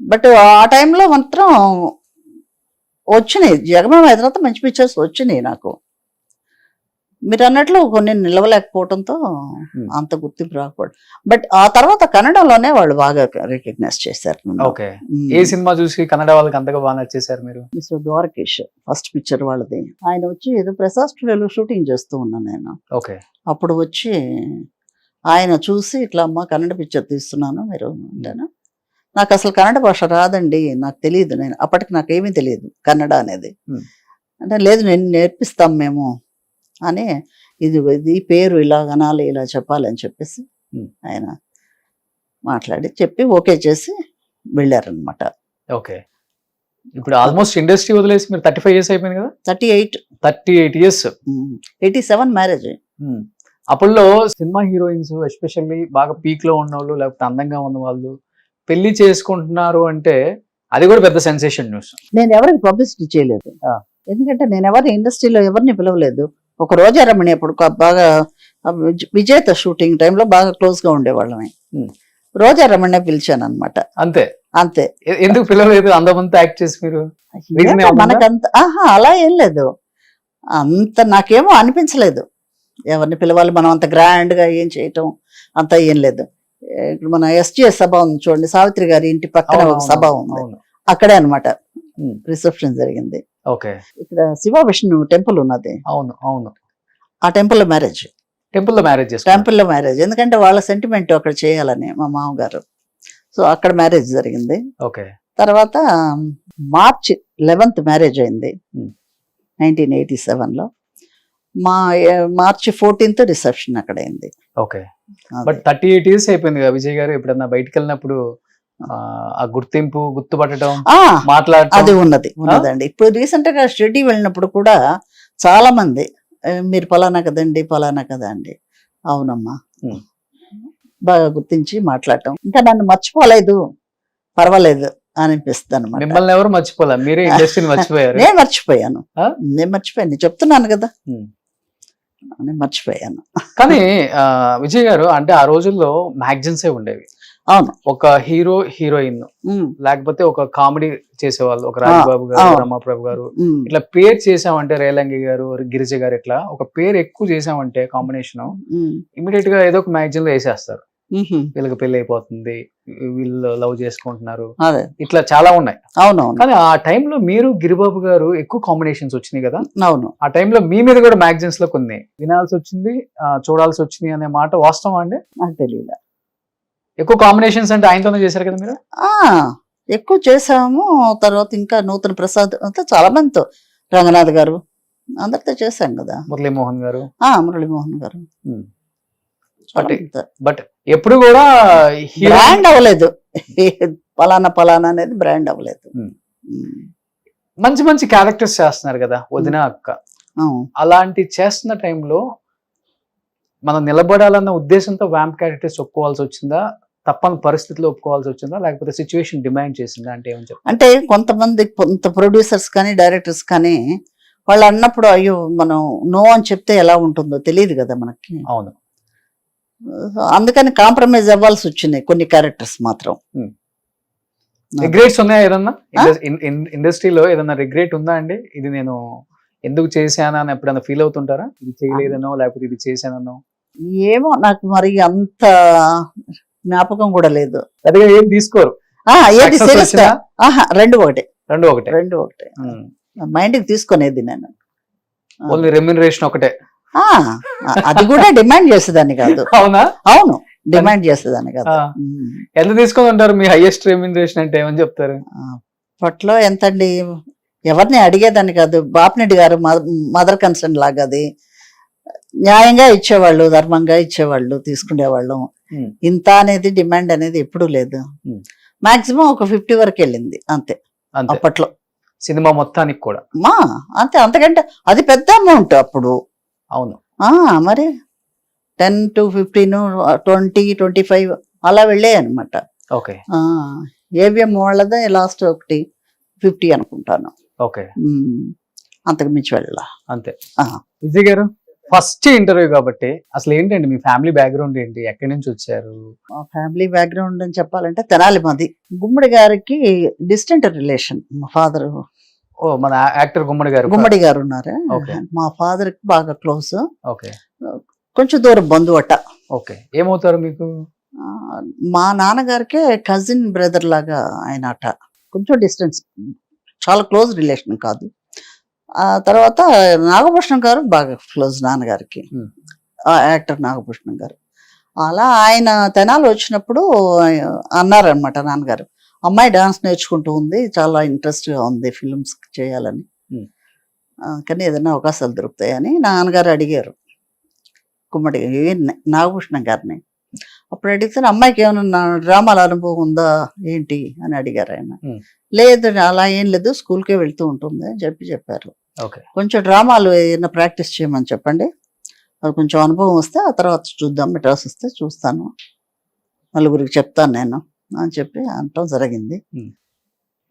బట్ ఆ టైంలో మాత్రం వచ్చినాయి, జగమే తర్వాత మంచి పిక్చర్స్ వచ్చినాయి నాకు. మీరు అన్నట్లు కొన్ని నిలవలేకపోవడంతో అంత గుర్తింపు రాకపోవడం. బట్ ఆ తర్వాత కన్నడలోనే వాళ్ళు బాగా రికగ్నైజ్ చేశారు. ఓకే. ఏ సినిమా చూసి కన్నడ వాళ్ళకి అంతగా బాగా నచ్చేశారు మీరు? మిస్టర్ ద్వారకేష్ ఫస్ట్ పిక్చర్ వాళ్ళది. ఆయన వచ్చి ఏదో ప్రసాద్ స్టూడియోలో షూటింగ్ చేస్తూ ఉన్నాను నేను. ఓకే. అప్పుడు వచ్చి ఆయన చూసి ఇట్లా అమ్మ కన్నడ పిక్చర్ తీస్తున్నాను మీరు అంటేనా, నాకు అసలు కన్నడ భాష రాదండి, నాకు తెలియదు, నేను అప్పటికి నాకేమీ తెలియదు కన్నడ అనేది. అంటే లేదు నేను నేర్పిస్తాం మేము అని, ఇది పేరు ఇలా అనాలి ఇలా చెప్పాలి అని చెప్పేసి ఆయన మాట్లాడి చెప్పి ఓకే చేసి వెళ్ళారనమాట. ఓకే. ఇప్పుడు ఆల్మోస్ట్ ఇండస్ట్రీ వదిలేసి మీరు 35 years అయిపోయింది కదా? 38 years. 87 మ్యారేజ్. అప్పుడులో సినిమా హీరోయిన్స్ ఎస్పెషల్లీ బాగా పీక్ లో ఉన్నవాళ్ళు లేకపోతే అందంగా ఉన్న వాళ్ళు పెళ్లి చేసుకుంటున్నారు అంటే అది కూడా పెద్ద సెన్సేషన్ న్యూస్. నేను ఎవరికి పబ్లిసిటీ చేయలేదు, ఎందుకంటే నేను ఎవరి ఇండస్ట్రీలో ఎవరిని పిలవలేదు. ఒక రోజా రమణి అప్పుడు బాగా విజేత షూటింగ్ టైంలో బాగా క్లోజ్ గా ఉండేవాళ్ళమే, రోజా రమణి పిలిచాను అనమాట. అంతే. అంతే. ఎందుకు పిలవలేదు? అందమంతా యాక్ట్ చేసి మీరు మనకంత అలా ఏం లేదు, అంత నాకేమో అనిపించలేదు ఎవరిని పిలవాలి, మనం అంత గ్రాండ్ గా ఏం చేయటం అంత ఏం లేదు. ఇప్పుడు మన SGS సభ ఉంది చూడండి, సావిత్రి గారి ఇంటి పక్కన ఒక సభ ఉంది, అక్కడే అనమాట రిసెప్షన్ జరిగింది. ఓకే. ఇక్కడ శివ విష్ణు టెంపుల్ ఉన్నది. అవును అవును. ఆ టెంపుల్ లో మ్యారేజ్. టెంపుల్ లో మ్యారేజ్ ఎందుకంటే వాళ్ళ సెంటిమెంట్ అక్కడ చేయాలని మా మామగారు, సో అక్కడ మ్యారేజ్ జరిగింది. ఓకే. తర్వాత March 11th మ్యారేజ్ అయింది 1987 లో. March 14th రిసెప్షన్ అక్కడ అయింది. ఓకే. బట్ 38 years అయిపోయింది కదా విజయ్ గారు, ఎప్పుడన్నా బయటకు వెళ్ళినప్పుడు ఆ గుర్తింపు గుర్తుపట్టడం మాట్లాడటం అది ఉన్నదండి. ఇప్పుడు రీసెంట్ గా షిర్డీ వెళ్ళినప్పుడు కూడా చాలా మంది మీరు ఫలానా కదండి ఫలానా కదా అండి, అవునమ్మా బాగా గుర్తించి మాట్లాడటం. ఇంకా నన్ను మర్చిపోలేదు, పర్వాలేదు అనిపిస్తుంది అనమాట. మిమ్మల్ని ఎవరు మర్చిపోలే, మీరే ఇండస్ట్రీని మర్చిపోయారు. నేను మర్చిపోయాను చెప్తున్నాను కదా, నేను మర్చిపోయాను. కానీ విజయ్ గారు అంటే ఆ రోజుల్లో మ్యాగజైన్సే ఉండేవి. అవును. ఒక హీరో హీరోయిన్ లేకపోతే ఒక కామెడీ చేసేవాళ్ళు, ఒక రాజబాబు గారు, రమాప్రభు గారు, ఇట్లా పేరు చేసామంటే రేలంగి గారు, గిరిజ గారు, ఇట్లా ఒక పేరు ఎక్కువ చేసామంటే కాంబినేషన్ ఇమీడియట్ గా ఏదో ఒక మ్యాగజైన్ లో వేసేస్తారు. వీళ్ళకి పెళ్లి అయిపోతుంది, వీళ్ళు లవ్ చేసుకుంటున్నారు, ఇట్లా చాలా ఉన్నాయి. అవును. కానీ ఆ టైంలో మీరు గిరిబాబు గారు ఎక్కువ కాంబినేషన్స్ వచ్చినాయి కదా. అవును. ఆ టైంలో మీ మీద కూడా మ్యాగజైన్స్ లో కొన్ని వినాల్సి వచ్చింది, చూడాల్సి వచ్చింది అనే మాట వాస్తవం అండి? నాకు తెలియదు. ఎక్కువ కాంబినేషన్స్ అంటే ఆయనతోనే చేశారు కదా మీరు? ఆ ఎక్కువ చేసాము. తర్వాత ఇంకా నూతన ప్రసాద్ అంతా చాలా మందితో, రంగనాథ్ గారు అందరితో చేశాం కదా. మురళీమోహన్ గారు. మురళీమోహన్ గారు. Hmm. బట్ ఎప్పుడు కూడా బ్రాండ్ అవ్వలేదు. పలానా అనేది బ్రాండ్ అవ్వలేదు. మంచి మంచి క్యారెక్టర్స్ చేస్తున్నారు కదా వదిన అక్క. అలాంటి చేస్తున్న టైంలో మనం నిలబడాలన్న ఉద్దేశంతో వ్యాంప్ క్యారెక్టర్స్ ఒప్పుకోవాల్సి వచ్చిందా, తప్పని పరిస్థితిలో ఒప్పుకోవాల్సి వచ్చిందా, లేకపోతే సిచ్యువేషన్ డిమాండ్ చేసిందా? అంటే ఏమని చెప్పారు? అంటే కొంత ప్రొడ్యూసర్స్ కానీ డైరెక్టర్స్ కానీ వాళ్ళు అన్నప్పుడు అయ్యో మనం నో అని చెప్తే ఎలా ఉంటుందో తెలియదు కదా మనకి. అవును. అందుకని కాంప్రమైజ్ అవ్వాల్సి వచ్చింది కొన్ని క్యారెక్టర్స్ మాత్రం. రిగ్రెట్స్ ఉన్నాయా ఏదన్నా ఇండస్ట్రీలో? ఏదన్నా రిగ్రెట్ ఉందా అండి? ఇది నేను ఎందుకు చేశానా అని ఎప్పుడైనా ఫీల్ అవుతుంటారా? ఇది చేయలేదనో లేకపోతే ఇది చేశానో? ఏమో నాకు మరి అంత జ్ఞాపకం కూడా లేదు. పెద్దగా ఏం తీసుకోరు. ఏది serious గా? రెండు ఒకటే. మైండ్ కి తీసుకునేది నేను. ఓన్లీ రెమ్యునరేషన్ ఒకటే. అది కూడా డిమాండ్ చేసేదాన్ని కాదు. అవునా? అవును, డిమాండ్ చేసేదాన్ని కాదు. ఎంత తీసుకొని ఉంటారు మీ హైయెస్ట్ రెమ్యునరేషన్ అంటే? ఏమని చెప్తారు? అప్పట్లో ఎంతండి, ఎవరిని అడిగేదాన్ని కాదు. బాపినెడ్డి గారు మదర్ కన్సర్న్ లాగా అది న్యాయంగా ఇచ్చేవాళ్ళు, ధర్మంగా ఇచ్చేవాళ్ళు, తీసుకునేవాళ్ళం. ఇంత అనేది డిమాండ్ అనేది ఎప్పుడూ లేదు. మాక్సిమం ఒక 50 వరకు వెళ్ళింది అంతే అప్పట్లో. సినిమా మొత్తానికి కూడా అంతే, అంతకంటే అది పెద్ద అమౌంట్ అప్పుడు. అవును. మరి 10 to 15, 20, 25 అలా వెళ్ళాయి అనమాట. ఓకే. ఏవిఎం వాళ్ళదే లాస్ట్ ఒకటి 50 అనుకుంటాను. ఓకే. అంతకు మించి వెళ్ళా అంతే. విజయ్ గారు, ఫస్ట్ ఇంటర్వ్యూ కాబట్టి అసలు ఏంటండి మీ ఫ్యామిలీ బ్యాక్గ్రౌండ్ ఏంటి? ఎక్కడి నుంచి వచ్చారు? ఫ్యామిలీ బ్యాక్గ్రౌండ్ అని చెప్పాలంటే తెనాలి మాది. గుమ్మడి గారికి డిస్టెంట్ రిలేషన్. మా ఫాదర్ మన యాక్టర్ గుమ్మడి గారు ఉన్నారు. మా ఫాదర్ కి బాగా క్లోజ్. ఓకే. కొంచెం దూరం బంధువట. ఓకే. ఏమవుతారు మీకు? మా నాన్నగారికే కజిన్ బ్రదర్ లాగా ఆయన అట. కొంచెం డిస్టెన్స్, చాలా క్లోజ్ రిలేషన్ కాదు. ఆ తర్వాత నాగభూషణం గారు బాగా క్లోజ్ నాన్నగారికి, యాక్టర్ నాగభూషణం గారు. అలా ఆయన తెనాలి వచ్చినప్పుడు అన్నారనమాట నాన్నగారు, అమ్మాయి డాన్స్ నేర్చుకుంటూ ఉంది, చాలా ఇంట్రెస్ట్గా ఉంది ఫిల్మ్స్ చేయాలని, కానీ ఏదైనా అవకాశాలు దొరుకుతాయని నాన్నగారు అడిగారు గుమ్మడి నాగభూషణం గారిని. అప్పుడు అడిగితే అమ్మాయికి ఏమైనా డ్రామాల అనుభవం ఉందా ఏంటి అని అడిగారు ఆయన. లేదు, అలా ఏం లేదు, స్కూల్కే వెళ్తూ ఉంటుంది అని చెప్పారు. కొంచెం డ్రామాలు ఏదైనా ప్రాక్టీస్ చేయమని చెప్పండి, అది కొంచెం అనుభవం వస్తే ఆ తర్వాత చూద్దాం, మెడ్రాస్ వస్తే చూస్తాను, నలుగురికి చెప్తాను నేను అని చెప్పి అనటం జరిగింది.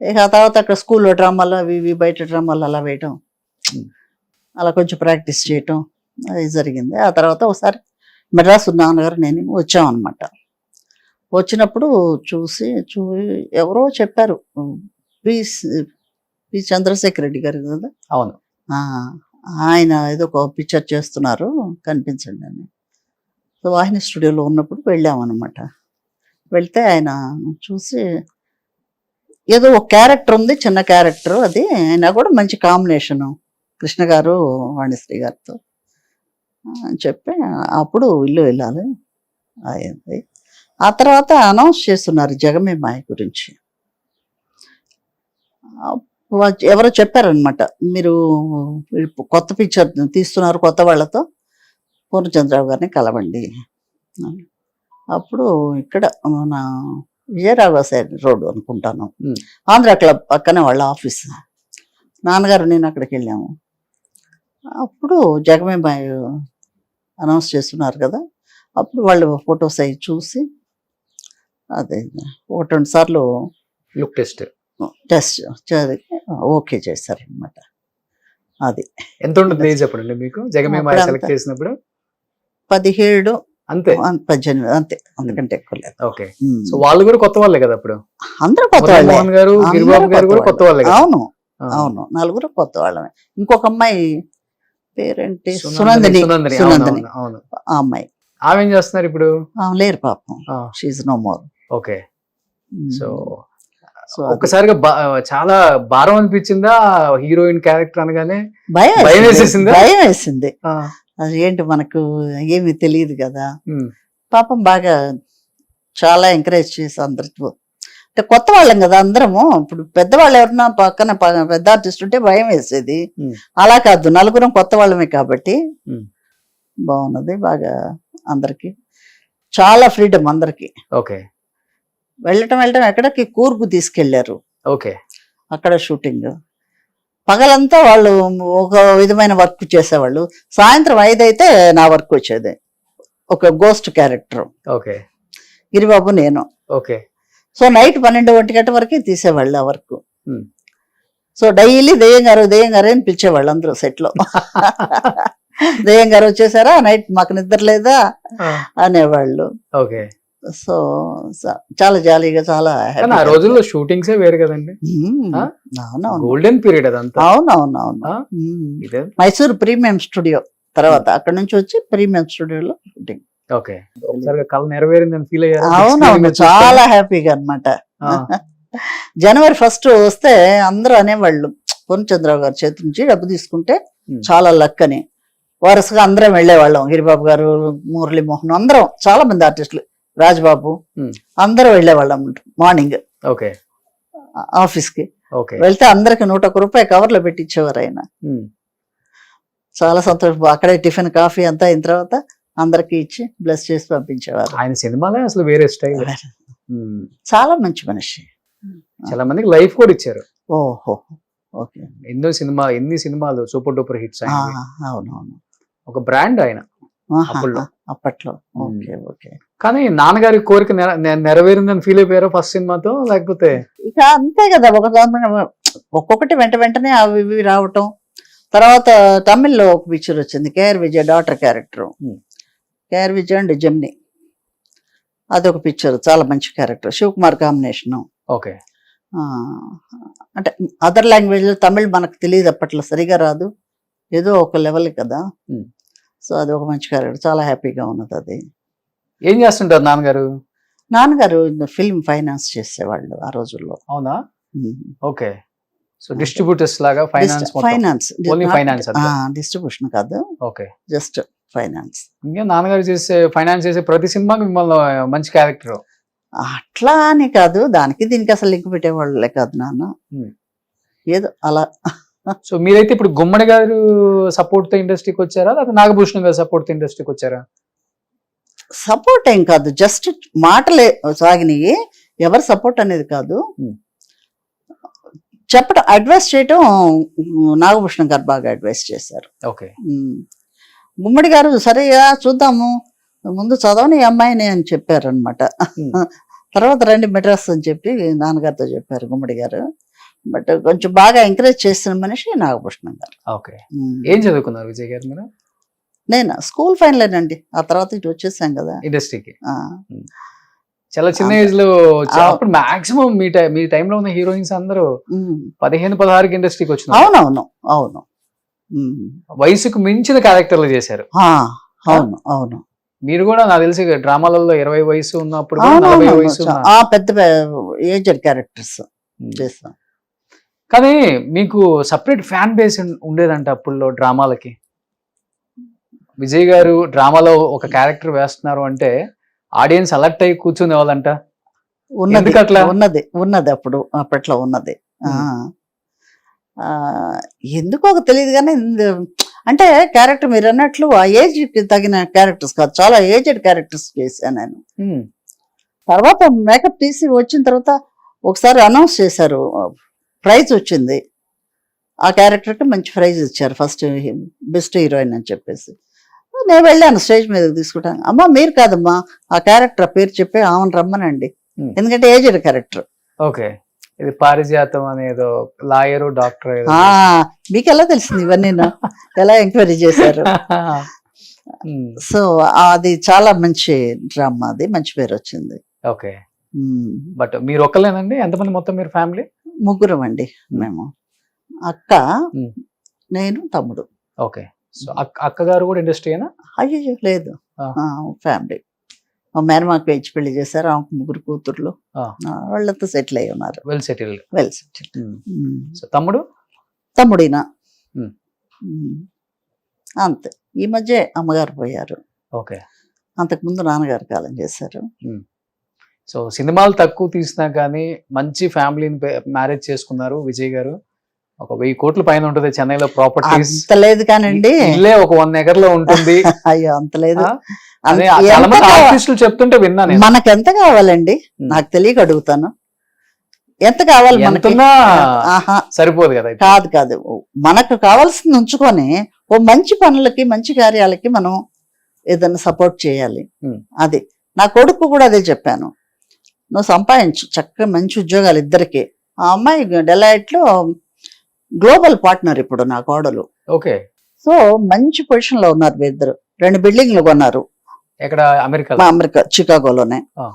ఇక ఆ తర్వాత అక్కడ స్కూల్లో డ్రామాలు అవి ఇవి, బయట డ్రామాలు అలా వేయటం, అలా కొంచెం ప్రాక్టీస్ చేయటం అది జరిగింది. ఆ తర్వాత ఒకసారి మెడ్రాస్ నాన్నగారు నేను వచ్చామన్నమాట. వచ్చినప్పుడు ఎవరో చెప్పారు, పి చంద్రశేఖర్ రెడ్డి గారు కదా. అవును. ఆయన ఏదో ఒక పిక్చర్ చేస్తున్నారు, కనిపించండి అని. సో వాహిని స్టూడియోలో ఉన్నప్పుడు వెళ్ళామన్నమాట. వెళ్తే ఆయన చూసి, ఏదో ఒక క్యారెక్టర్ ఉంది, చిన్న క్యారెక్టర్, అది ఆయన కూడా మంచి కాంబినేషను కృష్ణ గారు వాణిశ్రీ గారితో అని చెప్పి అప్పుడు ఇల్లు వెళ్ళాలి అయింది. ఆ తర్వాత అనౌన్స్ చేస్తున్నారు జగమే మాయ గురించి. ఎవరో చెప్పారనమాట, మీరు కొత్త పిక్చర్ తీస్తున్నారు కొత్త వాళ్ళతో, పూర్ణచంద్రరావు గారిని కలవండి. అప్పుడు ఇక్కడ మన విజయరాఘవసారి రోడ్డు అనుకుంటాను, ఆంధ్ర క్లబ్ పక్కనే వాళ్ళ ఆఫీస్. నాన్నగారు నేను అక్కడికి వెళ్ళాము. అప్పుడు జగమే మాయ అనౌన్స్ చేస్తున్నారు కదా, అప్పుడు వాళ్ళు ఫొటోస్ అవి చూసి అదే 1-2 సార్లు లుక్ టెస్ట్ ఓకే చేశారనమాట. అది ఎంత ఉంటుంది ఏజ్ అప్పుడు మీకు జగమే మాయ సెలెక్ట్ చేసినప్పుడు? 17 అంతే, 18 అంతే, అందుకంటే ఎక్కువ లేదు. ఓకే. సో వాళ్ళు కూడా కొత్త వాళ్ళే కదా అప్పుడు? అందరూ కొత్త వాళ్ళే. మోహన్ గారు, గిరిబాబు గారు కూడా కొత్త వాళ్ళే. అవును అవును, నలుగురు కొత్త వాళ్ళమే. ఇంకొక అమ్మాయి పేరేంటి, సునందిని. ఆ అమ్మాయి, ఆమె ఏం చేస్తున్నారు ఇప్పుడు? లేరు పాపం, she no more. Okay. So ఒక్కసారిగా చాలా భారం అనిపించిందా హీరోయిన్ క్యారెక్టర్ అనగానే? భయం వేసింది. అది ఏంటి మనకు ఏమి తెలియదు కదా. పాపం బాగా చాలా ఎంకరేజ్ చేసి అందరితో. అంటే కొత్త వాళ్ళం కదా అందరము. ఇప్పుడు పెద్దవాళ్ళు ఎవరన్నా పక్కన పెద్ద ఆర్టిస్ట్ ఉంటే భయం వేసేది. Hmm. అలా కాదు, నలుగురం కొత్త వాళ్ళమే కాబట్టి Hmm. బాగున్నది. బాగా అందరికి చాలా ఫ్రీడమ్ అందరికి. ఓకే వెళ్ళటం ఎక్కడికి కూర్గు తీసుకెళ్లారు, ఓకే అక్కడ షూటింగ్. పగలంతా వాళ్ళు ఒక విధమైన వర్క్ చేసేవాళ్ళు. సాయంత్రం 5 అయితే నా వర్క్ వచ్చేది. ఒక గోస్ట్ క్యారెక్టర్, ఓకే గిరిబాబు నేను. ఓకే సో నైట్ 12-1 గంట వరకు తీసేవాళ్ళు ఆ వర్క్. Hmm. సో డైలీ దెయ్యం గారు అని పిలిచేవాళ్ళు అందరూ సెట్ లో. దెయ్యం గారు వచ్చేసారా, నైట్ మాకు నిద్ర లేదా అనేవాళ్ళు. ఓకే సో చాలా జాలీగా, చాలా కానీ ఆ రోజుల్లో షూటింగ్సే వేరు కదండి. ఆ? అవునవును గోల్డెన్ పీరియడ్ అదంతా. అవునవునవును. ఆ? ఇదే మైసూర్ ప్రీమియం స్టూడియో, తర్వాత అక్కడ నుంచి వచ్చి ప్రీమియం స్టూడియోలో షూటింగ్. ఓకే ఒకసారి కళ నెరవేరిందని ఫీల్ అయ్యారు. అవునవును, చాలా హ్యాపీగా అన్నమాట. జనవరి 1 వస్తే అందరూ అనేవాళ్ళు, పూర్ణచంద్రరావు గారి చేతి నుంచి డబ్బు తీసుకుంటే చాలా లక్ అని. వరుసగా అందరం వెళ్ళేవాళ్ళం. గిరిబాబు గారు, మురళీమోహన్, అందరం చాలా మంది ఆర్టిస్టులు, రాజ్బాబు, అందరూ వెళ్ళేవాళ్ళం మార్నింగ్ ఓకే ఆఫీస్ కి. ఓకే వెళ్తే అందరికి 101 రూపాయి కవర్ లో పెట్టి ఇచ్చేవారు ఆయన. చాలా సంతోషం. అక్కడే టిఫిన్, కాఫీ అంతా అయిన తర్వాత అందరికి ఇచ్చి బ్లెస్ చేసి పంపించేవారు. ఆయన సినిమాలే అసలు వేరే స్టైల్. చాలా మంచి మనిషి. చాలా మందికి లైఫ్ కూడా ఇచ్చారు. ఓహో, ఓకే. ఎన్ని సినిమాలు సూపర్ డూపర్ హిట్స్. అవునవును, ఒక బ్రాండ్ ఆయన అప్పట్లో. Okay okay. కానీ నాన్నగారి కోరిక నెరవేరిందని ఫీల్ అయిపోయారు ఫస్ట్ సినిమాతో, లేకపోతే ఇక అంతే కదా, ఒక్కొక్కటి వెంటనే అవి ఇవి రావటం. తర్వాత తమిళ్లో ఒక పిక్చర్ వచ్చింది, KR Vijay daughter character. KR Vijay and Gemini, అదొక పిక్చర్, చాలా మంచి క్యారెక్టర్, శివకుమార్ కాంబినేషన్. ఓకే అంటే అదర్ లాంగ్వేజ్ లో, తమిళ్ మనకు తెలియదు అప్పట్లో, సరిగా రాదు, ఏదో ఒక లెవెల్ కదా. సో అది ఒక మంచి క్యారెక్టర్, చాలా హ్యాపీగా ఉన్నది అది. ఏం చేస్తుంటారు నాన్నగారు? నాన్నగారు ఫిల్మ్ ఫైనాన్స్ చేసేవాళ్ళు ఆ రోజుల్లో. అవునా? ఓకే. సో డిస్ట్రిబ్యూటర్స్ లాగా ఫైనాన్స్ డిస్ట్రిబ్యూషన్ కాదు, ఓకే, జస్ట్ ఫైనాన్స్. ఇంకా నాన్నగారు ఫైనాన్స్ చేసే ప్రతి సినిమాకి మిమ్మల్ని మంచి క్యారెక్టర్ అట్లా అని కాదు, దానికి దీనికి అసలు లింక్ పెట్టేవాళ్ళే కాదు నాన్న, ఏదో అలా. సో మీరైతే ఇప్పుడు గుమ్మడి గారు సపోర్ట్ తో ఇండస్ట్రీకి వచ్చారా, లేదా నాగభూషణం గారు సపోర్ట్ తో ఇండస్ట్రీకి వచ్చారా? సపోర్ట్ ఏం కాదు, జస్ట్ మాటలే సాగినాయి, ఎవరు సపోర్ట్ అనేది కాదు. చెప్పడం, అడ్వైస్ చేయటం నాగభూషణం గారు బాగా అడ్వైస్ చేశారు. ఓకే. గుమ్మడి గారు సరేగా చూద్దాము, ముందు చదవని అమ్మాయిని అని చెప్పారు అనమాట. తర్వాత రండి మెడ్రాస్ అని చెప్పి నాన్నగారితో చెప్పారు గుమ్మడి గారు. బట్ కొంచెం బాగా ఎంకరేజ్ చేసిన మనిషి నాగభూషణం గారు. ఓకే. ఏం చదువుకున్నారు విజయ్ గారు మీరు? నేను స్కూల్ ఫైనలేనండి, ఆ తర్వాత ఇటు వచ్చేసాం కదా ఇండస్ట్రీకి. చాలా చిన్న ఏజ్ లో అప్పుడు మాక్సిమం మీ టైంలో ఉన్న హీరోయిన్స్ అందరూ 15-16 ఇండస్ట్రీకి వచ్చిన. అవునవును అవును, వయసుకు మించిన క్యారెక్టర్లు చేశారు. అవును అవును. మీరు కూడా నాకు తెలిసి డ్రామాలలో 20 వయసు ఉన్నప్పుడు 40 వయసు పెద్ద ఏజ్డ్ క్యారెక్టర్స్ చేస్తాం. కానీ మీకు సపరేట్ ఫ్యాన్ బేస్ ఉండేదంట అప్పుల్లో డ్రామాలకి. విజయ్ గారు డ్రామాలో ఒక క్యారెక్టర్ వేస్తున్నారు అంటే ఆడియన్స్ అలర్ట్ అయ్యి కూర్చునే వాళ్ళంట. ఉన్నది అప్పట్లో ఉన్నది. ఎందుకో తెలియదు కానీ, అంటే క్యారెక్టర్ మీరు అన్నట్లు ఆ ఏజ్ కి తగిన క్యారెక్టర్స్ కాదు, చాలా ఏజ్డ్ క్యారెక్టర్స్ చేశాను నేను. తర్వాత మేకప్ తీసి వచ్చిన తర్వాత ఒకసారి అనౌన్స్ చేశారు, ప్రైజ్ వచ్చింది ఆ క్యారెక్టర్ కి, మంచి ప్రైజ్ ఇచ్చారు, ఫస్ట్ బెస్ట్ హీరోయిన్ అని చెప్పేసి. నేను వెళ్ళాను స్టేజ్ మీద తీసుకుంటాను. అమ్మా మీరు కాదమ్మా, ఆ క్యారెక్టర్ పేరు చెప్పి ఆమెను రమ్మనండి, ఎందుకంటే ఏజ్డ్ క్యారెక్టర్. ఓకే. ఇది పారిజాతం అనేదో లాయరు డాక్టర్. మీకు ఎలా తెలిసింది ఇవన్నీ? ఎలా ఎంక్వైరీ చేశారు? సో అది చాలా మంచి డ్రామా, అది మంచి పేరు వచ్చింది. ఓకే. బట్ మీరు ఒక్కలేనండి? ఎంతమంది మొత్తం మీరు ఫ్యామిలీ? ముగ్గురం అండి మేము, అక్క, నేను, తమ్ముడు. ఓకే. సో అక్కగారు కూడా ఇండస్ట్రీనా? అయ్యో లేదు, ఫ్యామిలీ. మా మేనమాకు ఇచ్చి పెళ్లి చేశారు, ఆమెకు 3 కూతుర్లు, వాళ్ళంతా సెటిల్ అయ్యి ఉన్నారు. Well settled. సో తమ్ముడినా? అంతే. ఈ మధ్య అమ్మగారు పోయారు. ఓకే. అంతకుముందు నాన్నగారు కాలం చేశారు. సో సినిమాలు తక్కువ తీసినా కానీ మంచి ఫ్యామిలీని మ్యారేజ్ చేసుకున్నారు విజయ్ గారు. ఒక 1000 కోట్ల పైన ఉంటుంది చెన్నైలో ప్రాపర్టీస్. అంత లేదు కానండి, ఇల్లే ఒక 1 ఎకర్ లో ఉంటుంది. అయ్యో అంత లేదు. అదే చాలా మంది ఆర్టిస్టులు చెప్తుంటే విన్నా నేను. మనకు ఎంత కావాలండి? నాకు తెలియక అడుగుతాను, ఎంత కావాలి మనకి? ఎంతున్నా ఆహా సరిపోదు కదా. కాదు కాదు, మనకు కావాల్సింది ఉంచుకొని ఓ మంచి పనులకి మంచి కార్యాలకి మనం ఏదైనా సపోర్ట్ చేయాలి. అది నా కొడుకు కూడా అదే చెప్పాను, నువ్వు సంపాదించు చక్కగా మంచి ఉద్యోగాలు ఇద్దరికి. ఆ అమ్మాయి డెలైట్ లో గ్లోబల్ పార్ట్నర్ ఇప్పుడు నా కోడలు. ఓకే. సో మంచి పొజిషన్ లో ఉన్నారు వీరిద్దరు. 2 బిల్డింగ్లు కొన్నారు. ఎక్కడ? అమెరికా. అమెరికా చికాగోలోనే. ఆ.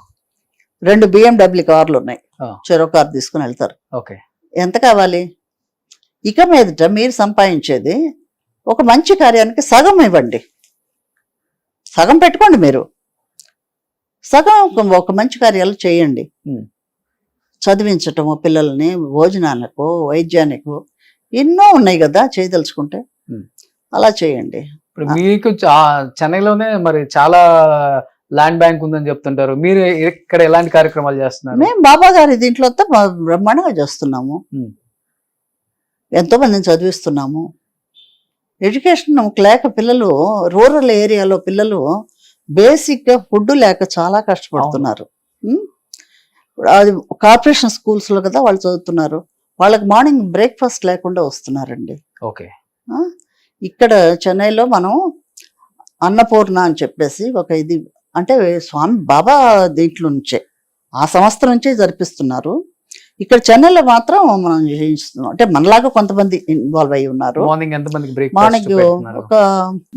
2 BMW కార్లు ఉన్నాయి. ఆ. చెరో కార్ తీసుకుని వెళ్తారు. ఓకే. ఎంత కావాలి? ఇక మీదట మీరు సంపాదించేది ఒక మంచి కార్యానికి సగం ఇవ్వండి, సగం పెట్టుకోండి మీరు, సగం ఒక మంచి కార్యాలు చేయండి. చదివించటము పిల్లల్ని, భోజనాలకు, వైద్యానికి ఎన్నో ఉన్నాయి కదా చేయదలుచుకుంటే, అలా చేయండి. ఇప్పుడు మీకు చెన్నైలోనే మరి చాలా ల్యాండ్ బ్యాంక్ ఉందని చెప్తుంటారు, మీరు ఇక్కడ ఎలాంటి కార్యక్రమాలు చేస్తున్నారు? మేము బాబా గారి దీంట్లో బ్రహ్మాండంగా చేస్తున్నాము. ఎంతో మందిని చదివిస్తున్నాము. ఎడ్యుకేషన్ లేక పిల్లలు, రూరల్ ఏరియాలో పిల్లలు బేసిక్ గా ఫుడ్ లేక చాలా కష్టపడుతున్నారు. అది కార్పొరేషన్ స్కూల్స్ లో కదా వాళ్ళు చదువుతున్నారు. వాళ్ళకి మార్నింగ్ బ్రేక్ఫాస్ట్ లేకుండా వస్తున్నారండి. ఓకే. ఇక్కడ చెన్నైలో మనం అన్నపూర్ణ అని చెప్పేసి ఒక ఇది, అంటే స్వామి బాబా దీంట్లో నుంచే, ఆ సంస్థ నుంచే జరిపిస్తున్నారు. ఇక్కడ చెన్నైలో మాత్రం మనం చేయిస్తున్నాం. అంటే మనలాగా కొంతమంది ఇన్వాల్వ్ అయ్యి ఉన్నారు. మార్నింగ్ ఎంత మందికి మార్నింగ్ ఒక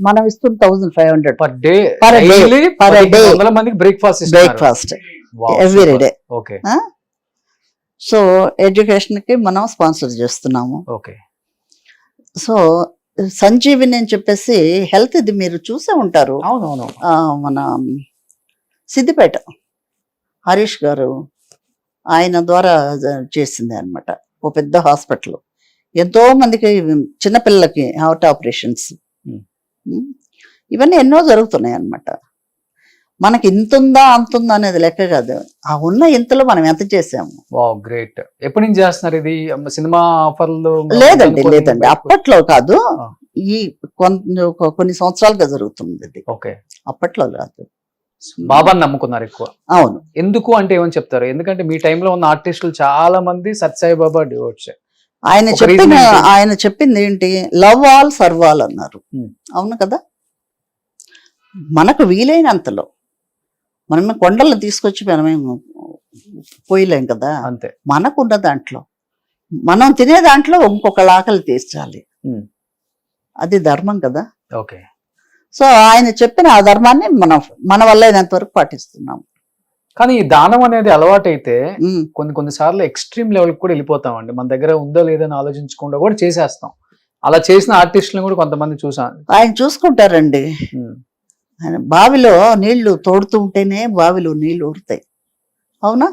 మనం ఇస్తున్న 1500 per day breakfast every day. Okay. So education కి మనం స్పాన్సర్ చేస్తున్నాము. ఓకే. సో సంజీవిని అని చెప్పేసి హెల్త్, ఇది మీరు చూసే ఉంటారు. అవునవును. మన సిద్దిపేట హరీష్ గారు ఆయన ద్వారా చేసింది అనమాట. ఓ పెద్ద హాస్పిటల్, ఎంతో మందికి చిన్నపిల్లలకి హార్ట్ ఆపరేషన్స్, ఇవన్నీ ఎన్నో జరుగుతున్నాయి అన్నమాట. మనకి ఇంతుందా అంతుందా అనేది లెక్క కాదు, ఆ ఉన్న ఇంతలో మనం ఎంత చేసాము. గ్రేట్. ఎప్పటి నుంచి చేస్తున్నారు ఇది? సినిమా ఆఫర్లు? లేదండి లేదండి, అప్పట్లో కాదు, ఈ కొన్ని సంవత్సరాలుగా జరుగుతుంది ఇది. ఓకే. అప్పట్లో కాదు. బాబాని నమ్ముకున్నారు ఎక్కువ? అవును. ఎందుకు అంటే ఏమని చెప్తారు? ఎందుకంటే మీ టైంలో ఉన్న ఆర్టిస్టులు చాలా మంది సత్యసాయి బాబా డివోట్స్. ఆయన చెప్పింది ఏంటి? లవ్ ఆల్ సర్వ్ ఆల్ అన్నారు. అవును కదా. మనకు వీలైనంతలో మనమే కొండలను తీసుకొచ్చి మనమేం పోయలేం కదా. అంతే. మనకున్న దాంట్లో మనం తినే దాంట్లో ఇంకొకళ్ళ ఆకలి తీర్చాలి, అది ధర్మం కదా. ఓకే. సో ఆయన చెప్పిన ఆ ధర్మాన్ని మనం మన వల్ల అయినంత వరకు పాటిస్తున్నాం. కానీ ఈ దానం అనేది అలవాటు అయితే కొన్ని సార్లు ఎక్స్ట్రీమ్ లెవెల్ కూడా వెళ్ళిపోతామండి. మన దగ్గర ఉందో లేదని ఆలోచించకుండా కూడా చేసేస్తాం. అలా చేసిన ఆర్టిస్టులను కూడా కొంతమంది చూసాను. ఆయన చూసుకుంటారండి. ఆయన బావిలో నీళ్లు తోడుతూ ఉంటేనే బావిలో నీళ్లు ఊరుతాయి. అవునా?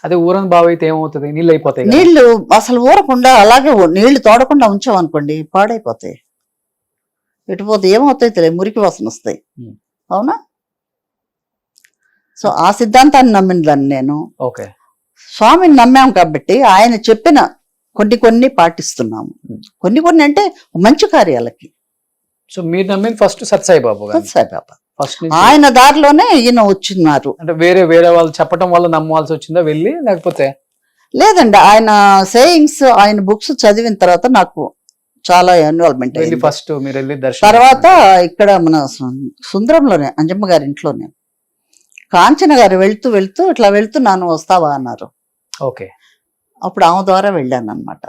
అదే ఊరని బావి అయితే ఏమవుతుంది? నీళ్ళు అయిపోతాయి. నీళ్లు అసలు ఊరకుండా అలాగే నీళ్లు తోడకుండా ఉంచామనుకోండి పాడైపోతాయి. ఎటుపోతే ఏమవుతాయి తెలియదు, మురికి వాసన వస్తాయి. అవునా? సో ఆ సిద్ధాంతాన్ని నమ్మిందని నేను. ఓకే. స్వామిని నమ్మాం కాబట్టి ఆయన చెప్పిన కొన్ని పాటిస్తున్నాము. కొన్ని అంటే మంచి కార్యాలకి. సో మీరు నమ్మింది ఫస్ట్ సత్యసాయి బాబా. సత్యసాయి బాబా ఫస్ట్ ఆయన దారిలోనే ఈయన వచ్చినారు. అంటే వేరే వాళ్ళు చెప్పడం వల్ల నమ్మవలసి వచ్చిందా వెళ్ళి, లేకపోతే? లేదండి, ఆయన సేయింగ్స్, ఆయన బుక్స్ చదివిన తర్వాత నాకు చాలా ఇన్వాల్వ్మెంట్ అయింది. ఫస్ట్ మీరు వెళ్ళి తర్వాత ఇక్కడ మన సుందరంలోనే అంజమ్మ గారి ఇంట్లోనే కాంచన గారు వెళ్తూ ఇట్లా వెళ్తున్నాను వస్తావా అన్నారు. ఓకే. అప్పుడు ఆమె ద్వారా వెళ్ళాను అనమాట.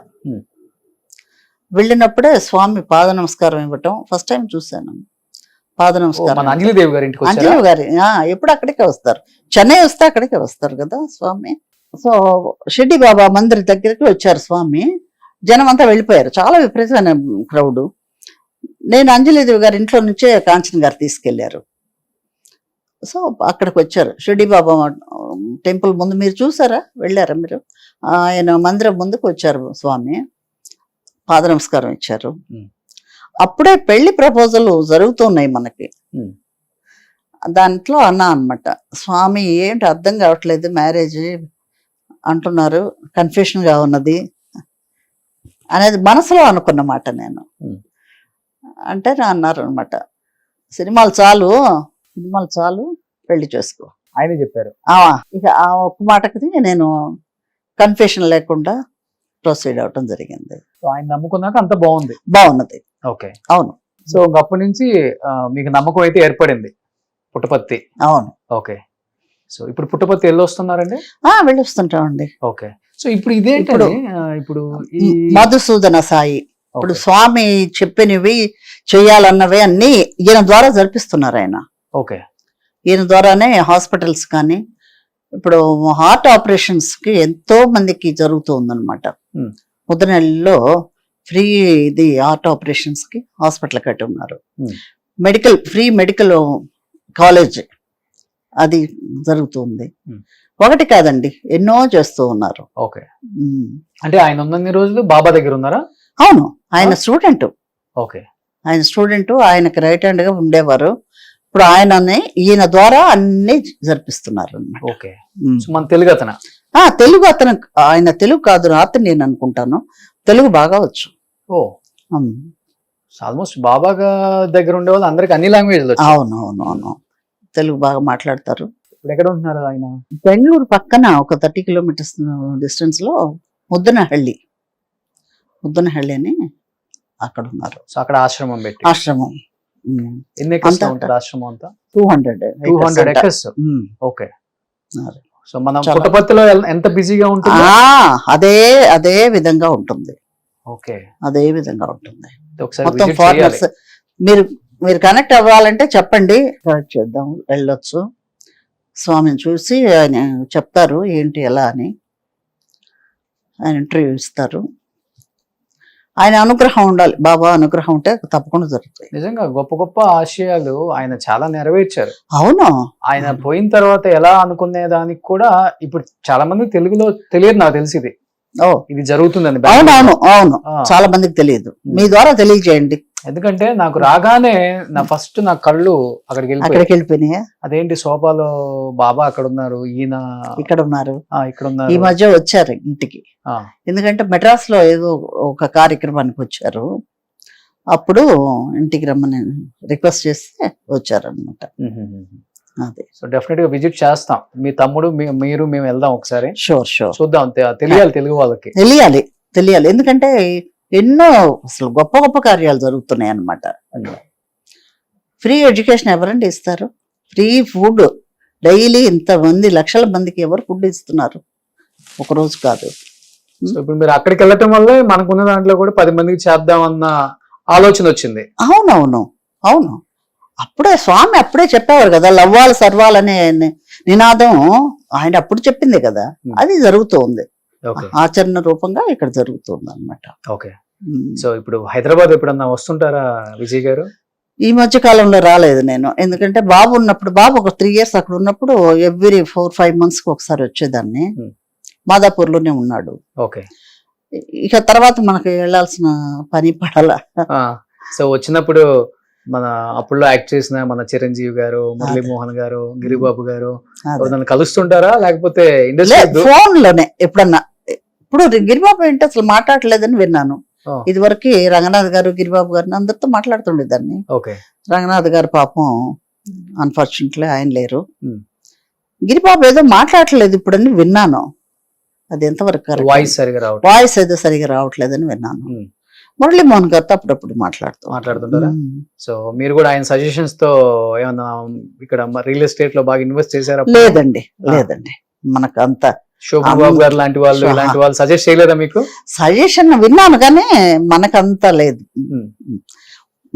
వెళ్ళినప్పుడే స్వామి పాద నమస్కారం ఇవ్వటం ఫస్ట్ టైం చూశాను. పాద నమస్కారం అంజలిదేవి గారి ఇంటికి. అంజలిదేవి గారి ఎప్పుడు అక్కడికే వస్తారు, చెన్నై వస్తే అక్కడికే వస్తారు కదా స్వామి. సో షిర్డీ బాబా మందిర్ దగ్గరికి వచ్చారు స్వామి. జనం అంతా వెళ్ళిపోయారు, చాలా విపరీతమైన క్రౌడ్. నేను అంజలిదేవి గారి ఇంట్లో నుంచే కాంచన గారు తీసుకెళ్లారు. సో అక్కడికి వచ్చారు. షిర్డీ బాబా టెంపుల్ ముందు మీరు చూసారా, వెళ్ళారా మీరు? ఆయన మందిరం ముందుకు వచ్చారు స్వామి, పాద నమస్కారం ఇచ్చారు. అప్పుడే పెళ్లి ప్రపోజల్ జరుగుతున్నాయి మనకి. దాంట్లో అన్నా అనమాట, స్వామి ఏంటి అర్థం కావట్లేదు, మ్యారేజ్ అంటున్నారు, కన్ఫ్యూషన్గా ఉన్నది అనేది మనసులో అనుకున్నమాట నేను. Hmm. అంటే నా అన్నారు అనమాట, సినిమాలు చాలు పెళ్లి చేసుకో. ఆయన చెప్పారు. ఇక ఆ ఒక్క మాటకి నేను కన్ఫ్యూషన్ లేకుండా ప్రొసీడ్ అవటం జరిగింది. సో ఆయన నమ్ముకున్నాక అంత బాగున్నది. ఓకే. అవును. సో అప్పటి నుంచి మీకు నమ్మకం అయితే ఏర్పడింది పుట్టపర్తి. అవును. ఓకే. సో ఇప్పుడు పుట్టపర్తి వెళ్ళి వస్తున్నారండి? వెళ్ళి వస్తుంటామండి. ఓకే. సో ఇప్పుడు ఇదేంటండి, ఇప్పుడు ఈ మధుసూదన సాయి ఇప్పుడు స్వామి చెప్పినవి చేయాలన్నవి అన్ని ఈయన ద్వారా జరిపిస్తున్నారు ఆయన. ఓకే. ఈయన ద్వారానే హాస్పిటల్స్ కానీ ఇప్పుడు హార్ట్ ఆపరేషన్స్ కి ఎంతో మందికి జరుగుతుందన్నమాట. ముద్దనెల్లిలో ఫ్రీ ఇది హార్ట్ ఆపరేషన్స్ కి హాస్పిటల్ కట్టి ఉన్నారు. ఫ్రీ మెడికల్ కాలేజ్ అది జరుగుతుంది. ఒకటి కాదండి, ఎన్నో చేస్తూ ఉన్నారు. ఓకే. అంటే ఆయన ఉన్నన్ని రోజులు బాబా దగ్గర ఉన్నారా? అవును, ఆయన స్టూడెంట్. ఓకే. ఆయన స్టూడెంట్, ఆయనకి రైట్ హ్యాండ్ గా ఉండేవారు. ఇప్పుడు ఈయన ద్వారా అన్ని జరిపిస్తున్నారు అన్నమాట. ఓకే. మన తెలుగు అతను? తెలుగు అతను. ఆయన తెలుగు కాదు, రాత్రి నేను అనుకుంటాను తెలుగు బాగా వచ్చు. ఓ, ఆల్మోస్ట్ బాబా దగ్గర ఉండే వాళ్ళు అందరికి అన్ని లాంగ్వేజ్. అవును, తెలుగు బాగా మాట్లాడతారు. ఇప్పుడు ఎక్కడ ఉంటున్నారు ఆయన? బెంగళూరు పక్కన ఒక 30 కిలోమీటర్స్ డిస్టెన్స్ లో ముద్దనహళ్ళి అని అక్కడ ఉన్నారు. సో అక్కడ ఆశ్రమం పెట్టి. ఆశ్రమం ఎన్ని ఎకర్స్ ఉంటుంది ఆశ్రమం అంతా? 200 ఎకర్స్. ఓకే. సో మనం పుట్టపర్తిలో ఎంత బిజీగా ఉంటుంది? అదే విధంగా ఉంటుంది. ఓకే. అదే విధంగా ఉంటుంది. మొత్తం ఫారినర్స్. మీరు కనెక్ట్ అవ్వాలంటే చెప్పండి, కనెక్ట్ చేద్దాం, వెళ్ళొచ్చు. స్వామిని చూసి ఆయన చెప్తారు ఏంటి ఎలా అని, ఆయన ఇంటర్వ్యూ ఇస్తారు. ఆయన అనుగ్రహం ఉండాలి, బాబా అనుగ్రహం ఉంటే తప్పకుండా జరుగుతాయి. నిజంగా గొప్ప గొప్ప ఆశయాలు ఆయన చాలా నెరవేర్చారు. అవును. ఆయన పోయిన తర్వాత ఎలా అనుకునే దానికి కూడా ఇప్పుడు చాలా మంది తెలుగులో తెలియదు, నాకు తెలిసింది ఇది జరుగుతుందని. అవును, చాలా మందికి తెలియదు. మీ ద్వారా తెలియజేయండి. ఎందుకంటే నాకు రాగానే నా కళ్ళు అక్కడికి వెళ్ళిపోయినాయా? అదేంటి సోఫాలో బాబా అక్కడ ఉన్నారు, ఈయన ఇక్కడ ఉన్నారు. ఈ మధ్య వచ్చారు ఇంటికి. ఎందుకంటే మెడ్రాస్ లో ఏదో ఒక కార్యక్రమానికి వచ్చారు, అప్పుడు ఇంటికి రమ్మని రిక్వెస్ట్ చేస్తే వచ్చారు అనమాట. అదే. సో డెఫినెట్ గా విజిట్ చేస్తాం. మీ తమ్ముడు మీరు మేము వెళ్దాం ఒకసారి. షూర్ చూద్దాం, తెలియాలి తెలుగు వాళ్ళకి, తెలియాలి. ఎందుకంటే ఎన్నో అసలు గొప్ప గొప్ప కార్యాలు జరుగుతున్నాయి అన్నమాట. ఫ్రీ ఎడ్యుకేషన్ ఎవరండి ఇస్తారు? ఫ్రీ ఫుడ్ డైలీ ఇంతమంది లక్షల మందికి ఎవరు ఫుడ్ ఇస్తున్నారు? ఒక రోజు కాదు. సో ఇప్పుడు మీరు అక్కడికి వెళ్ళటం వల్ల మనకున్న దాంట్లో కూడా 10 మందికి చేద్దామన్న ఆలోచన వచ్చింది. అవును. అప్పుడే స్వామి చెప్పేవారు కదా, లవ్వాలి సర్వాలనే నినాదం ఆయన అప్పుడు చెప్పింది కదా, అది జరుగుతుంది. ఆచరణ రూపంగా ఇక్కడ జరుగుతుంది అన్నమాట. ఓకే. సో ఇప్పుడు హైదరాబాద్ ఎప్పుడన్నా వస్తుంటారా విజయ్ గారు? ఈ మధ్య కాలంలో రాలేదు నేను, ఎందుకంటే బాబు ఉన్నప్పుడు, బాబు ఒక 3 years అక్కడ ఉన్నప్పుడు ఎవ్రీ 4-5 months కి ఒకసారి వచ్చేదాన్ని. మాదాపూర్ లోనే ఉన్నాడు. ఓకే. ఇక తర్వాత మనకి వెళ్లాల్సిన పని పడాల. సో వచ్చినప్పుడు మన అప్పుల్లో యాక్ట్ చేసిన మన చిరంజీవి గారు, మురళీమోహన్ గారు, గిరిబాబు గారు నన్ను కలుస్తుంటారా లేకపోతే ఫోన్ లోనే ఎప్పుడన్నా? ఇప్పుడు గిరిబాబు ఏంటి అసలు మాట్లాడలేదని విన్నాను. ఇదివరకు రంగనాథ్ గారు, గిరిబాబు గారిని అందరితో మాట్లాడుతుండేదాన్ని. రంగనాథ్ గారు పాపం అన్ఫార్చునేట్లీ ఆయన లేరు. గిరిబాబు ఏదో మాట్లాడలేదు ఇప్పుడని విన్నాను. అది ఎంతవరకు వాయిస్ ఏదో సరిగా రావట్లేదని విన్నాను. మురళీమోహన్ గారితో అప్పుడప్పుడు మాట్లాడుతుంటారా? సో మీరు కూడా ఆయన సజెషన్స్ తో ఏమన్నా ఇక్కడ రియల్ ఎస్టేట్ లో బాగా ఇన్వెస్ట్ చేశారా? లేదండి. మనకు అంత శోభన్ గారు లాంటి వాళ్ళు సజెస్ట్ చేయలేదా మీకు? సజెషన్ విన్నాను కానీ మనకంత లేదు.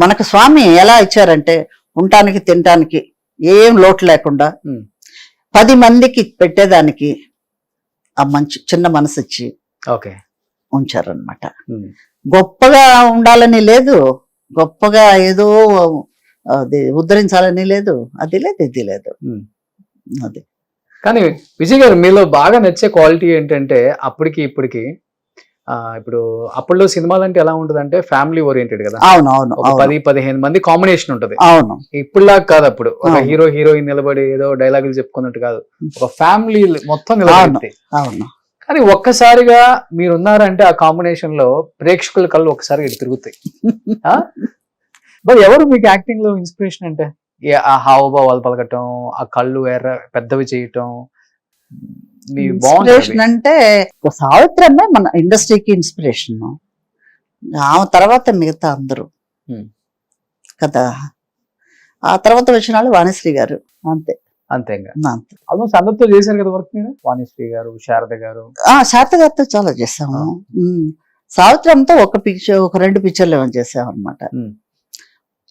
మనకు స్వామి ఎలా ఇచ్చారంటే ఉండటానికి తినటానికి ఏం లోటు లేకుండా 10 మందికి పెట్టేదానికి ఆ మంచి చిన్న మనసు ఇచ్చి ఉంచారనమాట. గొప్పగా ఉండాలని లేదు, గొప్పగా ఏదో అది ఉద్ధరించాలని లేదు, అది లేదు ఇది లేదు. అది కానీ విజయ్ గారు మీలో బాగా నచ్చే క్వాలిటీ ఏంటంటే అప్పటికి ఇప్పటికి ఇప్పుడు అప్పట్లో సినిమాలు అంటే ఎలా ఉంటది అంటే ఫ్యామిలీ ఓరియంటెడ్ కదా, అవును అవును ఒక 10-15 మంది కాంబినేషన్ ఉంటది. అవును ఇప్పుడులాగా కాదు, అప్పుడు ఒక అవును. హీరో హీరోయిన్ నిలబడి ఏదో డైలాగులు చెప్పుకున్నట్టు కాదు, ఒక ఫ్యామిలీ మొత్తం నిలబడి. అవును కానీ ఒక్కసారిగా మీరున్నారంటే ఆ కాంబినేషన్ లో ప్రేక్షకుల కళ్ళు ఒక్కసారి ఇటు తిరుగుతాయి. బట్ ఎవరు మీకు యాక్టింగ్ లో ఇన్స్పిరేషన్ అంటే? ఆ హావభావాలు పలకటం, ఆ కళ్ళు ఎర్ర పెద్దవి చేయటం, మీ బాగుంటుంది. ఇన్స్పిరేషన్ అంటే సావిత్రమ్మే మన ఇండస్ట్రీకి ఇన్స్పిరేషన్. ఆమె తర్వాత మిగతా అందరూ కదా. ఆ తర్వాత వచ్చిన వాళ్ళు వాణిశ్రీ గారు, అంతే అంతేగా. అంతే. ఆల్మోస్ట్ అందరితో చేశారు కదా వర్క్ మీరు, వాణిశ్రీ గారు, శారద గారు. శారద గారితో చాలా చేసాము. సావిత్రంతో ఒక 2 పిక్చర్లు ఏమైనా చేసాము అనమాట.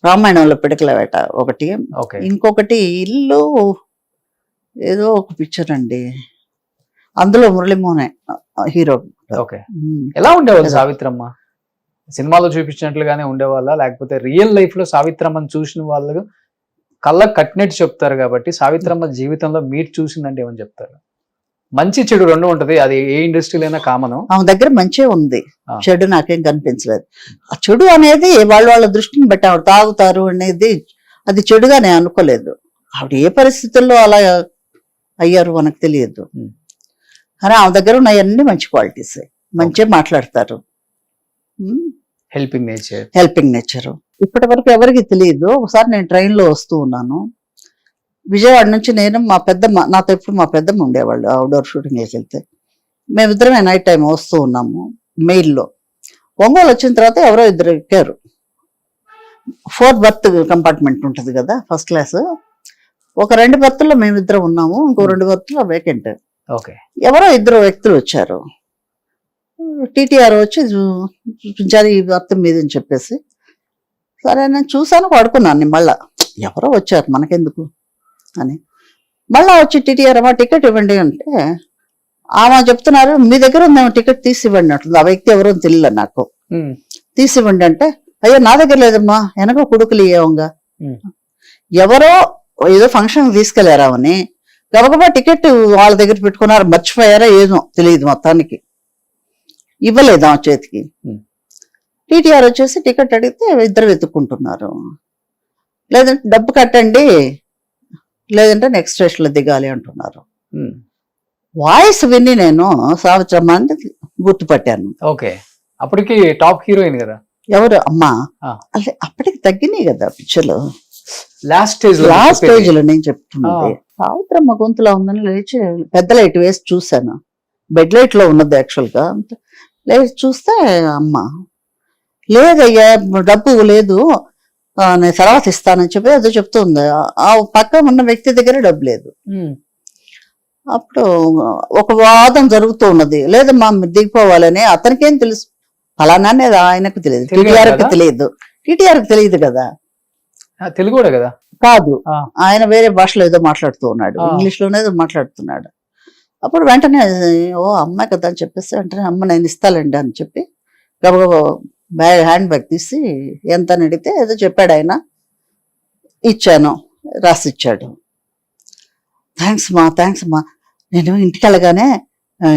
రామాయణంలో పిడకల వేట ఒకటి, ఇంకొకటి ఇల్లు ఏదో ఒక పిక్చర్ అండి, అందులో మురళీమోహన్ హీరో. ఎలా ఉండేవాళ్ళు సావిత్రమ్మ? సినిమాలో చూపించినట్లుగానే ఉండేవాళ్ళ, లేకపోతే రియల్ లైఫ్ లో సావిత్రమ్మని చూసిన వాళ్ళు కళ్ళకు కట్టినట్టు చెప్తారు కాబట్టి సావిత్రమ్మ జీవితంలో మీరు చూసిందంటే ఏమని చెప్తారు? మంచి చెడు రెండు ఉంటది, అది ఏ ఇండస్ట్రీలో అయినా కామన్. ఆమె దగ్గర మంచి ఉంది, చెడు నాకేం కనిపించలేదు. ఆ చెడు అనేది వాళ్ళ దృష్టిని బట్టి ఆవిడ తాగుతారు అనేది అది చెడుగా నేను అనుకోలేదు. ఆవిడ ఏ పరిస్థితుల్లో అలా అయ్యారు మనకు తెలియదు, కానీ ఆమె దగ్గర ఉన్నాయన్నీ మంచి క్వాలిటీస్, మంచిగా మాట్లాడతారు, హెల్పింగ్ నేచర్. ఇప్పటి వరకు ఎవరికి తెలియదు. ఒకసారి నేను ట్రైన్లో వస్తూ ఉన్నాను, విజయవాడ నుంచి నేను నాతో ఎప్పుడు మా పెద్దమ్మ ఉండేవాళ్ళు అవుట్డోర్ షూటింగ్కి వెళ్తే, మేమిద్దరమే నైట్ టైం వస్తూ ఉన్నాము మెయిల్లో. ఒంగోలు వచ్చిన తర్వాత ఎవరో ఇద్దరు ఎక్కారు, 4th berth కంపార్ట్మెంట్ ఉంటుంది కదా, ఫస్ట్ క్లాస్. ఒక 2 berthల్లో మేమిద్దరం ఉన్నాము, ఇంకో 2 berthల్లో వేకెంట్. ఎవరో 2 వ్యక్తులు వచ్చారు, టీటీఆర్ వచ్చి చూపించారు ఈ berth మీద అని చెప్పేసి. సరే నేను చూసాను, పడుకున్నాను. మళ్ళా ఎవరో వచ్చారు మనకెందుకు అని మళ్ళా వచ్చి టీటీఆర్ అమ్మా టికెట్ ఇవ్వండి అంటే, ఆమె చెప్తున్నారు మీ దగ్గర ఉందేమో టికెట్ తీసి ఇవ్వండి అంటుంది. ఆ వ్యక్తి ఎవరో తెలియదు నాకు. తీసి ఇవ్వండి అంటే, అయ్యో నా దగ్గర లేదమ్మా, వెనక కొడుకులు ఇవ్వంగా. ఎవరో ఏదో ఫంక్షన్ తీసుకెళ్లారామని గబగబా టికెట్ వాళ్ళ దగ్గర పెట్టుకున్నారు, మర్చిపోయారా ఏదో తెలియదు, మొత్తానికి ఇవ్వలేదు ఆ చేతికి. టీటీఆర్ వచ్చేసి టికెట్ అడిగితే 2 వెతుక్కుంటున్నారు. లేదంటే డబ్బు కట్టండి, లేదంటే నెక్స్ట్ స్టేషన్ లో దిగాలి అంటున్నారు. వాయిస్ విని నేను సావిత్రమ్మ అని గుర్తుపట్టాను. అప్పటికి టాప్ హీరోయిన్ కదా. ఎవరు అమ్మా? అంటే అప్పటికి తగ్గినాయి కదా పిక్చర్లు. లాస్ట్ స్టేజ్ లో నేను చెప్తున్నది సావిత్రమ్మ గొంతులో ఉందని లేచి పెద్ద లైట్ వేసి చూశాను. బెడ్ లైట్ లో ఉన్నది యాక్చువల్ గా. లేచి చూస్తే అమ్మ లేదయ్యా డబ్బు లేదు, నేను తర్వాత ఇస్తానని చెప్పి అదో చెప్తుంది. ఆ పక్క ఉన్న వ్యక్తి దగ్గర డబ్బు లేదు. అప్పుడు ఒక వాదం జరుగుతూ ఉన్నది, లేదమ్మా దిగిపోవాలని. అతనికేం తెలుసు, అలానే అనేది ఆయనకు తెలియదు, టీటీఆర్కి తెలియదు. టీటీఆర్కి తెలియదు కదా, తెలుగు కదా కాదు, ఆయన వేరే భాషలో ఏదో మాట్లాడుతూ ఉన్నాడు, ఇంగ్లీష్ లోనే ఏదో మాట్లాడుతున్నాడు. అప్పుడు వెంటనే ఓ అమ్మాయి కదా అని చెప్పేసి వెంటనే అమ్మ నేను ఇస్తానండి అని చెప్పి గబగబా హ్యాండ్ బ్యాగ్ తీసి ఎంత అని అడిగితే ఏదో చెప్పాడు ఆయన. ఇచ్చాను, రాసిచ్చాడు. థ్యాంక్స్ మా, నేను ఇంటికి వెళ్ళగానే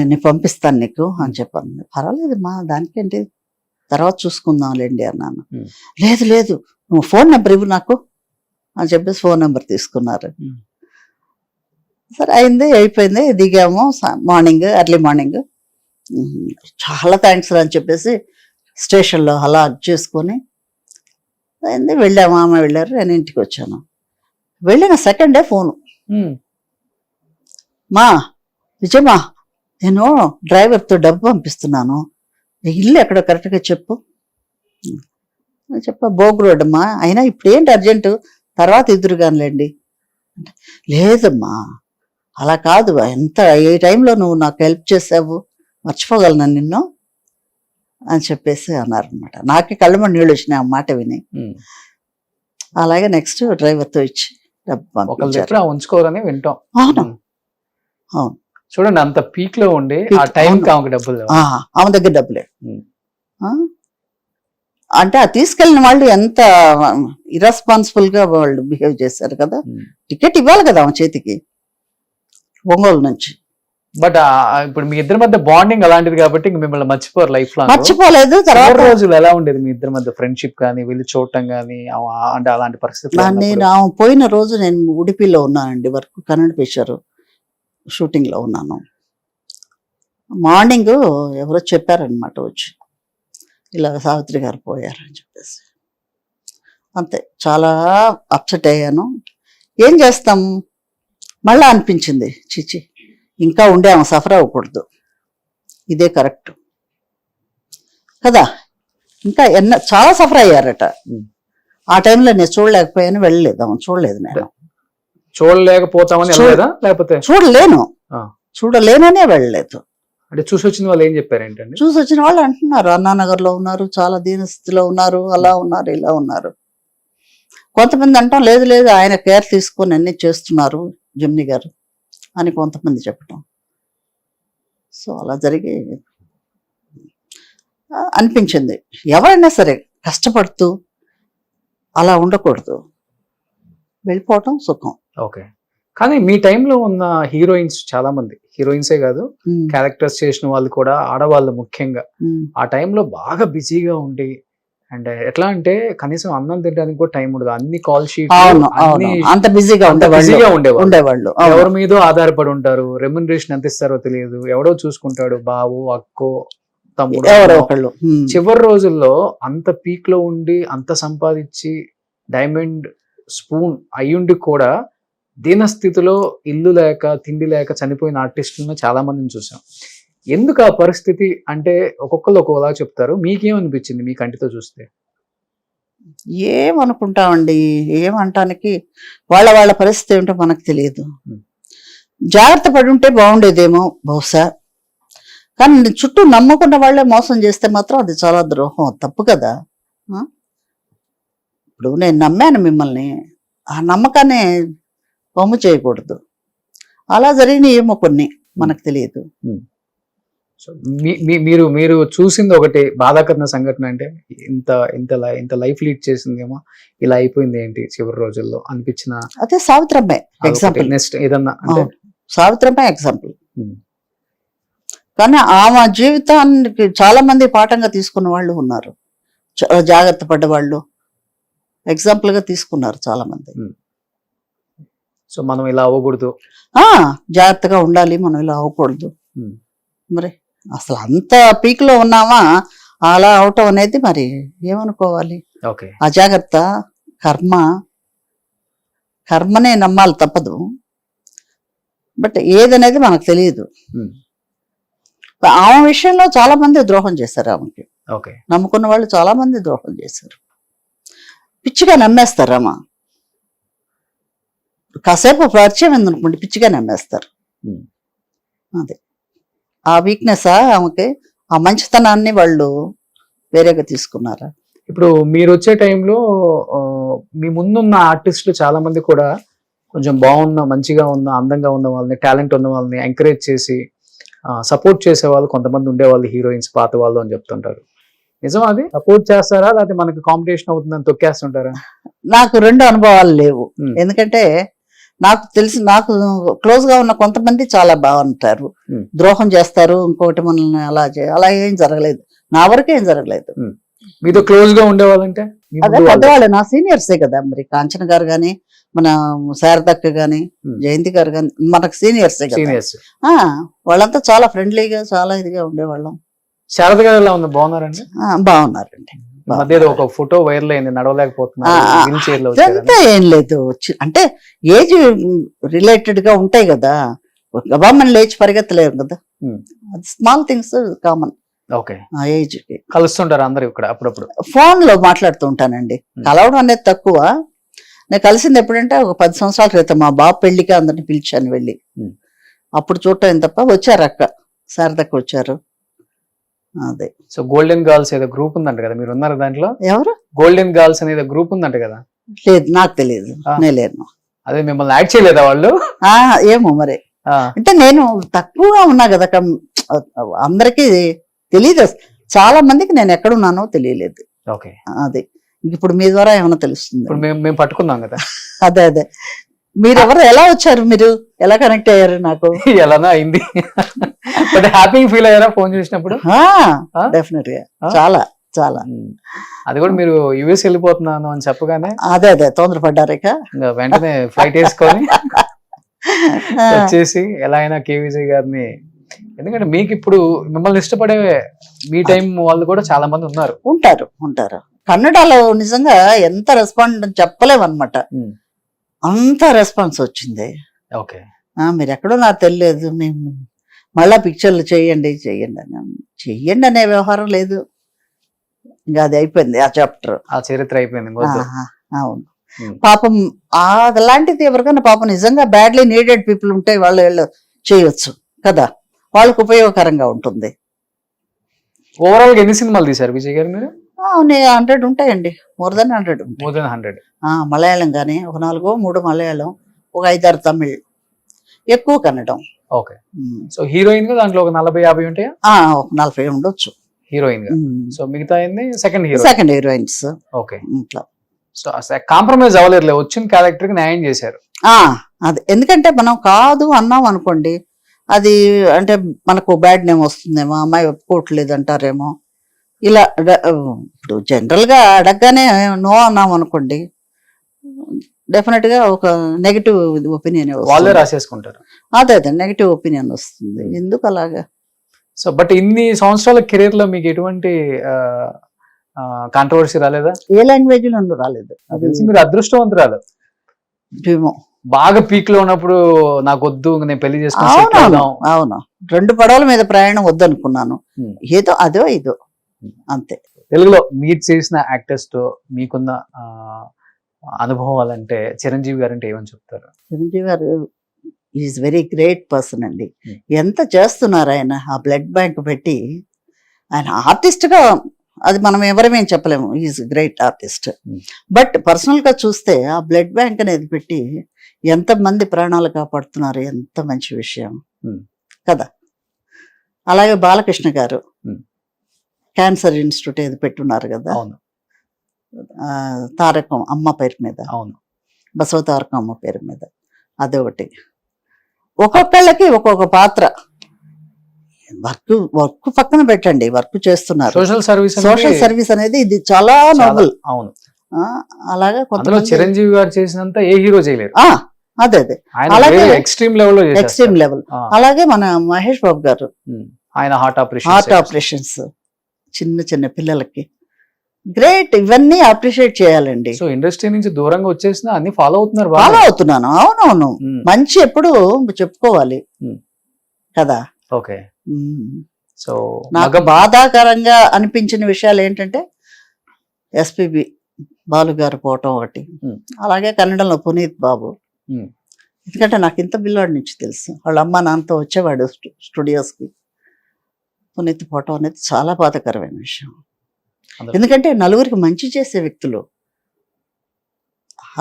నేను పంపిస్తాను నీకు అని చెప్పాను. పర్వాలేదమ్మా దానికేంటి, తర్వాత చూసుకుందాంలేండి అన్నాను. లేదు నువ్వు ఫోన్ నెంబర్ ఇవ్వు నాకు అని చెప్పేసి ఫోన్ నెంబర్ తీసుకున్నారు. సరే అయిపోయింది, దిగాము మార్నింగ్, ఎర్లీ మార్నింగ్. చాలా థ్యాంక్స్ అని చెప్పేసి స్టేషన్లో అలా చేసుకొని అయింది. వెళ్ళాము, ఆమె వెళ్ళారు, నేను ఇంటికి వచ్చాను. వెళ్ళిన సెకండ్ డే ఫోను, మా విజయమా నేను డ్రైవర్తో డబ్బు పంపిస్తున్నాను, ఇల్లు ఎక్కడో కరెక్ట్గా చెప్పు. బోగ్ రోడ్ అమ్మా, అయినా ఇప్పుడు ఏంటి అర్జెంటు, తర్వాత ఎదురుగానిలేండి. లేదమ్మా అలా కాదు, ఏ టైంలో నువ్వు నాకు హెల్ప్ చేసావు, మర్చిపోగలను నిన్ను అని చెప్పేసి అన్నారు అనమాట. నాకే కళ్ళమ నీళ్ళు వచ్చినాయి ఆ మాట విని. అలాగే నెక్స్ట్ డ్రైవర్తో ఇచ్చి డబ్బు ఉంచుకోవాలని వింటాం. అవును చూడండి, అంత పీక్ లో ఉండి ఆ టైంకి డబ్బులు, ఆమె దగ్గర డబ్బులే. అంటే ఆ తీసుకెళ్లిన వాళ్ళు ఎంత ఇర్రెస్పాన్సిబుల్ గా వాళ్ళు బిహేవ్ చేశారు కదా. టికెట్ ఇవ్వాలి కదా ఆమె చేతికి, ఒంగోలు నుంచి. బట్ ఇప్పుడు మీ ఇద్దరి మధ్య బాండింగ్ అలాంటిది కాబట్టి ఇంక మిమ్మల్ని మర్చిపోరు లైఫ్ లో. మర్చిపోలేదు. తర్వాత రోజులు ఎలా ఉండేది మీ ఇద్దరి మధ్య ఫ్రెండ్షిప్ కానీ వెళ్ళి చూడటం కానీ అంటే అలాంటి పరిస్థితి? నేను పోయిన రోజు నేను ఉడిపిలో ఉన్నానండి, వర్క్ కన్నడ పిక్చర్ షూటింగ్ లో ఉన్నాను. మార్నింగ్ ఎవరో చెప్పారనమాట వచ్చి, ఇలా సావిత్రి గారు పోయారని చెప్పేసి. అంతే, చాలా అప్సెట్ అయ్యాను. ఏం చేస్తాం, మళ్ళా అనిపించింది చిచి ఇంకా ఉండే సఫర్ అవ్వకూడదు, ఇదే కరెక్ట్ కదా. ఇంకా చాలా సఫర్ అయ్యారట. ఆ టైంలో నేను చూడలేకపోయాను, వెళ్ళలేదు, చూడలేదు. నేను చూడలేకపోతామని లేకపోతే చూడలేననే వెళ్ళలేదు. అంటే చూసి వచ్చిన వాళ్ళు ఏం చెప్పారు ఏంటంటే, చూసి వచ్చిన వాళ్ళు అంటున్నారు అన్నానగర్ లో ఉన్నారు, చాలా దీనస్థితిలో ఉన్నారు, అలా ఉన్నారు, ఇలా ఉన్నారు. కొంతమంది అంటాం లేదు లేదు ఆయన కేర్ తీసుకొని అన్ని చేస్తున్నారు జమ్ని గారు అని కొంతమంది చెప్పటం. సో అలా జరిగి అనిపించింది, ఎవరైనా సరే కష్టపడుతూ అలా ఉండకూడదు, వెళ్ళిపోవటం సుఖం. ఓకే. కానీ మీ టైంలో ఉన్న హీరోయిన్స్ చాలా మంది, హీరోయిన్సే కాదు క్యారెక్టర్స్ చేసిన వాళ్ళు కూడా, ఆడవాళ్ళు ముఖ్యంగా ఆ టైంలో బాగా బిజీగా ఉండి, అండ్ ఎట్లా అంటే కనీసం అన్నం తినడానికి కూడా టైం ఉండదు, అన్ని కాల్ షీట్ అంత బిజీగా ఉండేవాళ్ళు. ఎవరి మీదో ఆధారపడి ఉంటారు, రెమ్యునరేషన్ ఎంత ఇస్తారో తెలియదు, ఎవడో చూసుకుంటాడు, బావు అక్కో తమ్ముడు ఎవరో ఒకళ్ళు. చివరి రోజుల్లో అంత పీక్ లో ఉండి అంత సంపాదించి డైమండ్ స్పూన్ అయ్యుండి కూడా దీనస్థితిలో ఇల్లు లేక తిండి లేక చనిపోయిన ఆర్టిస్టులను చాలా మందిని చూసాం. ఎందుకు ఆ పరిస్థితి అంటే ఒక్కొక్కరు ఒక్కోలా చెప్తారు, మీకేమనిపించింది మీ కంటితో చూస్తే? ఏమనుకుంటామండి, ఏమంటానికి వాళ్ళ పరిస్థితి ఏమిటో మనకు తెలియదు. జాగ్రత్త పడి ఉంటే బాగుండేదేమో బహుశా, కానీ చుట్టూ నమ్ముకున్న వాళ్ళే మోసం చేస్తే మాత్రం అది చాలా ద్రోహం, తప్పు కదా. ఇప్పుడు నేను నమ్మాను మిమ్మల్ని, ఆ నమ్మకాన్ని వమ్ము చేయకూడదు. అలా జరిగినాయి ఏమో కొన్ని, మనకు తెలియదు. మీరు మీరు చూసింది ఒకటి బాధాకరమైన సంఘటన అంటే ఇంత ఇంత ఇంత లైఫ్ లీడ్ చేసిందేమో, ఇలా అయిపోయింది ఏంటి చివరి రోజుల్లో అనిపించిన? అదే సావిత్రమ్మే ఎగ్జాంపుల్. నెక్స్ట్ ఏదన్నా అంటే సావిత్రమ్మే ఎగ్జాంపుల్. కానీ ఆమె జీవితానికి చాలా మంది పాఠంగా తీసుకున్న వాళ్ళు ఉన్నారు, జాగ్రత్త పడ్డవాళ్ళు ఎగ్జాంపుల్ గా తీసుకున్నారు చాలా మంది. సో మనం ఇలా అవ్వకూడదు, జాగ్రత్తగా ఉండాలి, మనం ఇలా అవ్వకూడదు. మరి అసలు అంత పీక్ లో ఉన్నామా, అలా అవటం అనేది మరి ఏమనుకోవాలి. అజాగ్రత్త, కర్మనే నమ్మాలి తప్పదు. బట్ ఏదనేది మనకు తెలియదు. ఆమె విషయంలో చాలా మంది ద్రోహం చేశారు, ఆమెకి నమ్ముకున్న వాళ్ళు చాలా మంది ద్రోహం చేశారు. పిచ్చిగా నమ్మేస్తారు, అమ్మ కాసేపు పరిచయం ఎందుకుంటే పిచ్చిగా నమ్మేస్తారు. అదే ఆ వీక్నెస్ ఆమెకి, ఆ మంచితనాన్ని వాళ్ళు వేరేగా తీసుకున్నారా. ఇప్పుడు మీరు వచ్చే టైంలో మీ ముందున్న ఆర్టిస్టులు చాలా మంది కూడా కొంచెం బాగున్న, మంచిగా ఉన్న, అందంగా ఉన్న వాళ్ళని, టాలెంట్ ఉన్న వాళ్ళని ఎంకరేజ్ చేసి సపోర్ట్ చేసే వాళ్ళు కొంతమంది ఉండేవాళ్ళు, హీరోయిన్స్ పాత వాళ్ళు అని చెప్తుంటారు. నిజం అది? సపోర్ట్ చేస్తారా లేకపోతే మనకి కాంపిటీషన్ అవుతుందని తొక్కేస్తుంటారా? నాకు రెండు అనుభవాలు లేవు. ఎందుకంటే నాకు తెలిసి, నాకు క్లోజ్ గా ఉన్న కొంతమంది చాలా బాగుంటారు, ద్రోహం చేస్తారు, ఇంకొకటి మనల్ని అలా ఏం జరగలేదు, నా వరకే ఏం జరగలేదు. మీతో క్లోజ్ గా ఉండేవాళ్ళంటే అదే పెద్దవాళ్ళు, నా సీనియర్సే కదా. మరి కాంచన గారు గాని, మన శారదక్క గాని, జయంతి గారు గాని మనకు సీనియర్సే కదా. వాళ్ళంతా చాలా ఫ్రెండ్లీగా, చాలా ఇదిగా ఉండేవాళ్ళం. శారద గారు ఎలా ఉంది? బాగున్నారండి? బాగున్నారండి. మధ్య ఒక ఫోటో వైరల్ అయింది, నడవలేకపోతున్నారు. అంతా ఏం లేదు, అంటే ఏజ్ రిలేటెడ్ గా ఉంటాయి కదా, గవర్నమెంట్ లేచి పరిగెత్తలేరు కదా, స్మాల్ థింగ్స్ కామన్. ఆ ఏజ్ కి కలుస్తుంటారు అందరు ఇక్కడ అప్పుడప్పుడు? ఫోన్ లో మాట్లాడుతూ ఉంటానండి, కలవడం అనేది తక్కువ. నేను కలిసింది ఎప్పుడంటే ఒక 10 సంవత్సరాల క్రితం మా బాబు పెళ్లికి అందరిని పిలిచాను వెళ్ళి, అప్పుడు చూడటం తప్ప. వచ్చారు అక్క శారదక్క వచ్చారు. అదే. సో గోల్డెన్ గర్ల్స్ ఏదో గ్రూప్ ఉందంట కదా, మీరు ఉన్నారు దాంట్లో? ఎవరు? గోల్డెన్ గర్ల్స్ అనేది గ్రూప్ ఉందంట కదా? లేదు, నాకు తెలియదు, నేను లేను. అదే మిమ్మల్ని యాడ్ చేయలేదా వాళ్ళు? ఏమో మరి, అంటే నేను తక్కువగా ఉన్నా కదా, అందరికీ తెలియదు, చాలా మందికి నేను ఎక్కడున్నానో తెలియలేదు. ఓకే. అదే ఇప్పుడు మీ ద్వారా ఏమైనా తెలుస్తుంది? ఇప్పుడు మేము పట్టుకున్నాం కదా. అదే మీరెవరు ఎలా వచ్చారు, మీరు ఎలా కనెక్ట్ అయ్యారు నాకు? ఎలానో అయింది. బట్ హ్యాపీ ఫీల్ అయ్యారా ఫోన్ చేసినప్పుడు? డెఫినెట్ గా చాలా చాలా. అది కూడా మీరు యుఎస్ వెళ్ళిపోతున్నాను అని చెప్పగానే అదే తొందరపడ్డారు ఇక. ఇంకా వెంటనే ఫ్లైట్ వేసుకొని వచ్చేసి ఎలా అయినా కే విజయ్ గారిని, ఎందుకంటే మీకు ఇప్పుడు మిమ్మల్ని ఇష్టపడే మీ టైం వాళ్ళు కూడా చాలా మంది ఉన్నారు. ఉంటారు. కన్నడలో నిజంగా ఎంత రెస్పాండ్ చెప్పలేమన్నమాట, అంత రెస్పాన్స్ వచ్చింది. ఓకే, మీరు ఎక్కడో నాకు తెలియదు, మేము మళ్ళా పిక్చర్లు చెయ్యండి అనే వ్యవహారం లేదు. ఇంకా అది అయిపోయింది ఆ చాప్టర్, ఆ చరిత్ర అయిపోయింది. అవును. పాపం అలాంటిది ఎవరికైనా పాపం నిజంగా బ్యాడ్లీ నీడెడ్ పీపుల్ ఉంటే వాళ్ళు చేయొచ్చు కదా, వాళ్ళకు ఉపయోగకరంగా ఉంటుంది. ఓవరాల్ గా ఎన్ని సినిమాలు తీశారు విజయ్ గారు మీరు? 100 ఉంటాయండి, more than 100. More than 100. Malayalam కానీ ఒక 4-3 మలయాళం, ఒక 5-6 తమిళ్, ఎక్కువ కన్నడం. ఓకే. సో హీరోయిన్ గా దాంట్లో ఒక 40-50 ఉంటాయా? ఒక 40 ఉండొచ్చు హీరోయిన్ గా. సో మిగతా second heroines. Okay. So compromise అవ్వలేదు, వచ్చిన క్యారెక్టర్ కి న్యాయం చేశారు. అది ఎందుకంటే మనం కాదు అన్నాం అనుకోండి, అది అంటే మనకు బ్యాడ్ నేమ్ వస్తుందేమో, అమ్మాయి ఒప్పుకోవట్లేదు అంటారేమో, ఇలా. ఇప్పుడు జనరల్ గా అడగగానే నో అన్నాం అనుకోండి, డెఫినెట్ గా ఒక నెగిటివ్ ఒపీనియన్ వాళ్ళే రాసేసుకుంటారు. అదే నెగిటివ్ ఒపీనియన్ వస్తుంది, ఎందుకు అలాగా. సో బట్ ఇన్ని సంవత్సరాల కెరీర్ లో మీకు ఎటువంటి కాంట్రవర్సీ రాలేదా? ఏ లాంగ్వేజ్ లో రాలేదు. మీరు అదృష్టవంతురాలు. బాగా పీక్ లో ఉన్నప్పుడు నాకు వద్దు, నేను పెళ్లి చేసుకున్నాను. అవును, 2 పడవల మీద ప్రయాణం వద్దనుకున్నాను, ఏదో అదో ఇదో అంతే. తెలుగులో మీరు చేసిన యాక్టర్స్ తో మీకున్న అనుభవాలంటే చిరంజీవి గారు అంటే ఏమని చెప్తారు? చిరంజీవి గారు ఈజ్ వెరీ గ్రేట్ పర్సన్ అండి. ఎంత చేస్తున్నారు ఆయన, ఆ బ్లడ్ బ్యాంక్ పెట్టి. ఆయన ఆర్టిస్ట్ గా అది మనం ఎవరమేం చెప్పలేము, is great artist. But personal గా చూస్తే ఆ బ్లడ్ బ్యాంక్ అనేది పెట్టి ఎంత మంది ప్రాణాలు కాపాడుతున్నారు, ఎంత మంచి విషయం కదా. అలాగే బాలకృష్ణ గారు క్యాన్సర్ ఇన్స్టిట్యూట్ ఏది పెట్టున్నారు కదా, తారకం అమ్మ పేరు మీద, బసవ తారకం అమ్మ పేరు మీద, అదొకటి. ఒక్కొక్కళ్ళకి ఒక్కొక్క పాత్ర. వర్క్ పక్కన పెట్టండి, వర్క్ చేస్తున్నారు. సోషల్ సర్వీస్ అనేది ఇది చాలా నోబుల్. అవును, అలాగా చిరంజీవి గారు చేసినంత ఏ హీరో చేయలేరు. అదే అలాగే ఎక్స్ట్రీమ్ లెవెల్. అలాగే మన మహేష్ బాబు గారు, ఆయన హార్ట్ ఆపరేషన్స్ చిన్న పిల్లలకి గ్రేట్. ఇవన్నీ అప్రిషియేట్ చేయాలండి. సో ఇండస్ట్రీ నుంచి దూరంగా వచ్చేసిన అన్ని ఫాలో అవుతున్నాను. అవునవును, మంచి ఎప్పుడు చెప్పుకోవాలి కదా. ఓకే. సో నాకు బాధాకరంగా అనిపించిన విషయాలు ఏంటంటే ఎస్పిబి బాలు గారు పోవటం ఒకటి, అలాగే కన్నడంలో పునీత్ బాబు. ఎందుకంటే నాకు ఇంత పిల్లాడి నుంచి తెలుసు, వాళ్ళ అమ్మ నాన్నతో వచ్చేవాడు స్టూడియోస్కి. పునీత్ పోవటం అనేది చాలా బాధాకరమైన విషయం. ఎందుకంటే నలుగురికి మంచి చేసే వ్యక్తులు,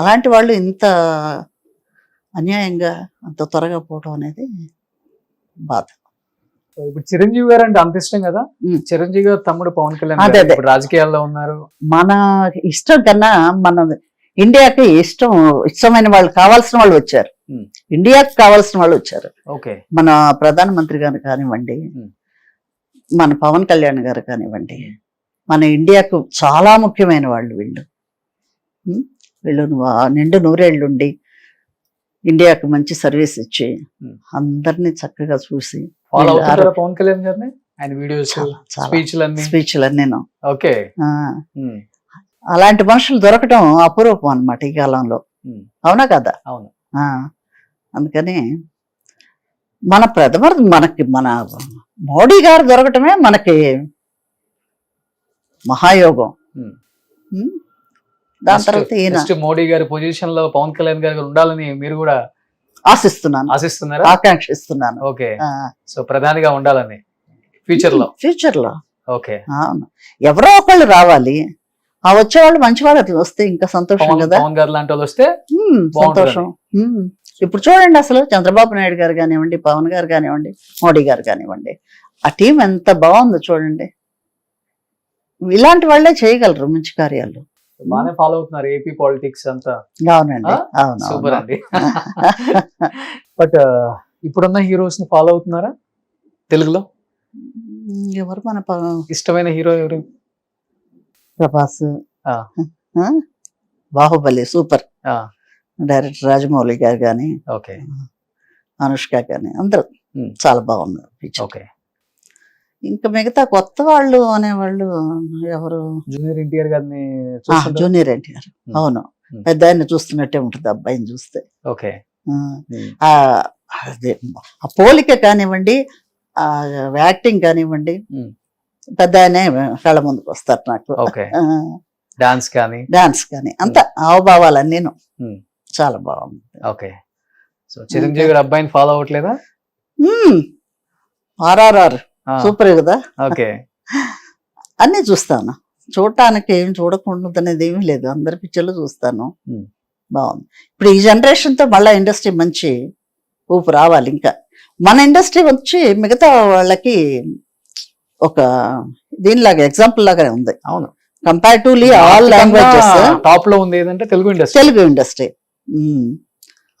అలాంటి వాళ్ళు ఇంత అన్యాయంగా అంత త్వరగా పోవటం అనేది బాధ. ఇప్పుడు చిరంజీవి గారు అంటే అంత ఇష్టం కదా, చిరంజీవి గారు తమ్ముడు పవన్ కళ్యాణ్ రాజకీయాల్లో ఉన్నారు. మన ఇష్టం కన్నా మన ఇండియాకి ఇష్టమైన వాళ్ళు, కావాల్సిన వాళ్ళు వచ్చారు, ఇండియాకి కావాల్సిన వాళ్ళు వచ్చారు. మన ప్రధానమంత్రి గారు కానివ్వండి, మన పవన్ కళ్యాణ్ గారు కానివ్వండి, మన ఇండియాకు చాలా ముఖ్యమైన వాళ్ళు వీళ్ళు. నిండు 100 ఏళ్ళుండి ఇండియాకు మంచి సర్వీస్ ఇచ్చి అందరినీ చక్కగా చూసి పవన్ కళ్యాణ్ గారిని ఆయన వీడియోస్ స్పీచ్లన్నీ. ఓకే. అలాంటి మనుషులు దొరకటం అపురూపం అన్నమాట ఈ కాలంలో, అవునా కదా. అవును. అందుకని మన మన మోడీ గారు దొరకటమే మనకి మహాయోగం. దాని తర్వాత ఈయన మోడీ గారి పొజిషన్ లో పవన్ కళ్యాణ్ గారు ఉండాలని మీరు కూడా ఆశిస్తున్నారా? ఆకాంక్షిస్తున్నాను. ఓకే. సో ప్రధానిగా ఉండాలని ఫ్యూచర్ లో. ఓకే. అవును, ఎవరో ఒకళ్ళు రావాలి, ఆ వచ్చేవాళ్ళు మంచి వాళ్ళు వస్తే ఇంకా సంతోషం కదా. పవన్ గారు లాంటి వాళ్ళు వస్తే సంతోషం. ఇప్పుడు చూడండి, అసలు చంద్రబాబు నాయుడు గారు కానివ్వండి, పవన్ గారు కానివ్వండి, మోడీ గారు కానివ్వండి, ఆ టీం ఎంత బాగుందో చూడండి. ఇలాంటి వాళ్ళే చేయగలరు మంచి కార్యాలు. బాగానే ఫాలో అవుతున్నారు ఏపీ పాలిటిక్స్ అంతా. అవునండి, అవును, సూపర్ అండి. బట్ ఇప్పుడున్న హీరోస్ ని ఫాలో అవుతున్నారా తెలుగులో? ఎవరు మన ఇష్టమైన హీరో ఎవరు? ప్రభాస్, ఆ. బాహుబలి సూపర్ ఆ, డైరెక్టర్ రాజమౌళి గారు కానీ, ఓకే అనుష్క కానీ అందరూ చాలా బాగున్నారు పిక్చర్. ఓకే. ఇంకా మిగతా కొత్త వాళ్ళు అనేవాళ్ళు ఎవరు? జూనియర్ ఎన్టీఆర్ గారిని చూస్తుంటారా? జూనియర్ ఎన్టీఆర్, అవును, పెద్ద ఆయన చూస్తున్నట్టే ఉంటుంది అబ్బాయిని చూస్తే. ఓకే. అదే ఆ పోలిక కానివ్వండి, ఆ యాక్టింగ్ కానివ్వండి, పెద్ద ఆయనే కళ్ళ ముందుకు వస్తారు నాకు. ఓకే. డాన్స్ కానీ డాన్స్ కానీ అంత హావభావాలన్నీ చాలా బాగుంది. ఓకే. సో చిరంజీవి గారి అబ్బాయిని ఫాలో అవ్వట్లేదా? ఆర్ఆర్ఆర్ సూపర్ కదా. ఓకే. అన్ని చూస్తాను, చూడటానికి ఏం చూడకుండా అనేది ఏమీ లేదు, అందరి పిక్చర్లు చూస్తాను. బాగుంది. ఇప్పుడు ఈ జనరేషన్ తో మళ్ళీ ఇండస్ట్రీ మంచి ఊపు రావాలి. ఇంకా మన ఇండస్ట్రీ వచ్చి మిగతా వాళ్ళకి ఒక దీనిలాగా ఎగ్జాంపుల్ లాగానే ఉంది. అవును, కంపారిటివ్లీ ఆల్ లాంగ్వేజెస్ టాప్ లో ఉంది ఏదంటే తెలుగు ఇండస్ట్రీ. తెలుగు ఇండస్ట్రీ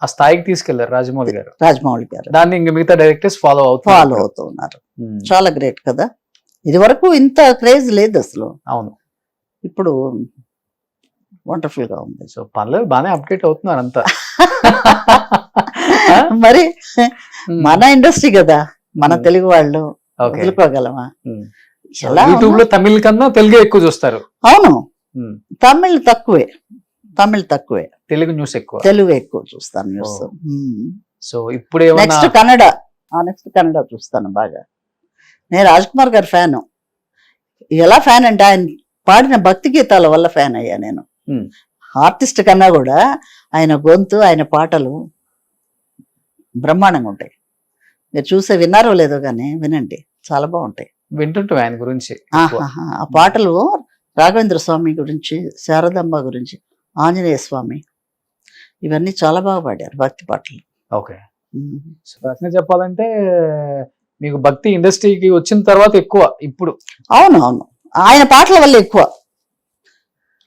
ఆ స్థాయికి తీసుకెళ్లారు రాజమౌళి గారు. రాజమౌళి గారు దాన్ని ఇంకా మిగతా డైరెక్టర్స్ ఫాలో అవుతూ ఉన్నారు. చాలా గ్రేట్ కదా. ఇది వరకు ఇంత క్రేజ్ లేదు అసలు. అవును, ఇప్పుడు వండర్ఫుల్ గా ఉంది. సో పర్లేదు, బాగానే అప్డేట్ అవుతున్నారు అంతా. మరి మన ఇండస్ట్రీ కదా, మన తెలుగు వాళ్ళు వదులుకోగలమా? యూట్యూబ్ లో తమిళ కన్నా తెలుగే ఎక్కువ చూస్తారు. అవును, తమిళ్ తక్కువే, తెలుగు న్యూస్ ఎక్కువ, తెలుగు ఎక్కువ చూస్తాను న్యూస్. సో ఇప్పుడు నెక్స్ట్ కన్నడ చూస్తాను బాగా. నేను రాజ్ కుమార్ గారి ఫ్యాను. ఎలా ఫ్యాన్ అంటే ఆయన పాడిన భక్తి గీతాల వల్ల ఫ్యాన్ అయ్యా నేను. ఆర్టిస్ట్ కన్నా కూడా ఆయన గొంతు, ఆయన పాటలు బ్రహ్మాండంగా ఉంటాయి. మీరు చూసే విన్నారో లేదో కానీ వినండి, చాలా బాగుంటాయి. వింటుంటాం ఆయన గురించి. ఆ పాటలు రాఘవేంద్ర స్వామి గురించి, శారదమ్మ గురించి, ఆంజనేయ స్వామి, ఇవన్నీ చాలా బాగా పాడారు భక్తి పాటలు. ఓకే. ప్రశ్న చెప్పాలంటే మీకు భక్తి ఇండస్ట్రీకి వచ్చిన తర్వాత ఎక్కువ ఇప్పుడు? అవును, ఆయన పాటల వల్ల ఎక్కువ,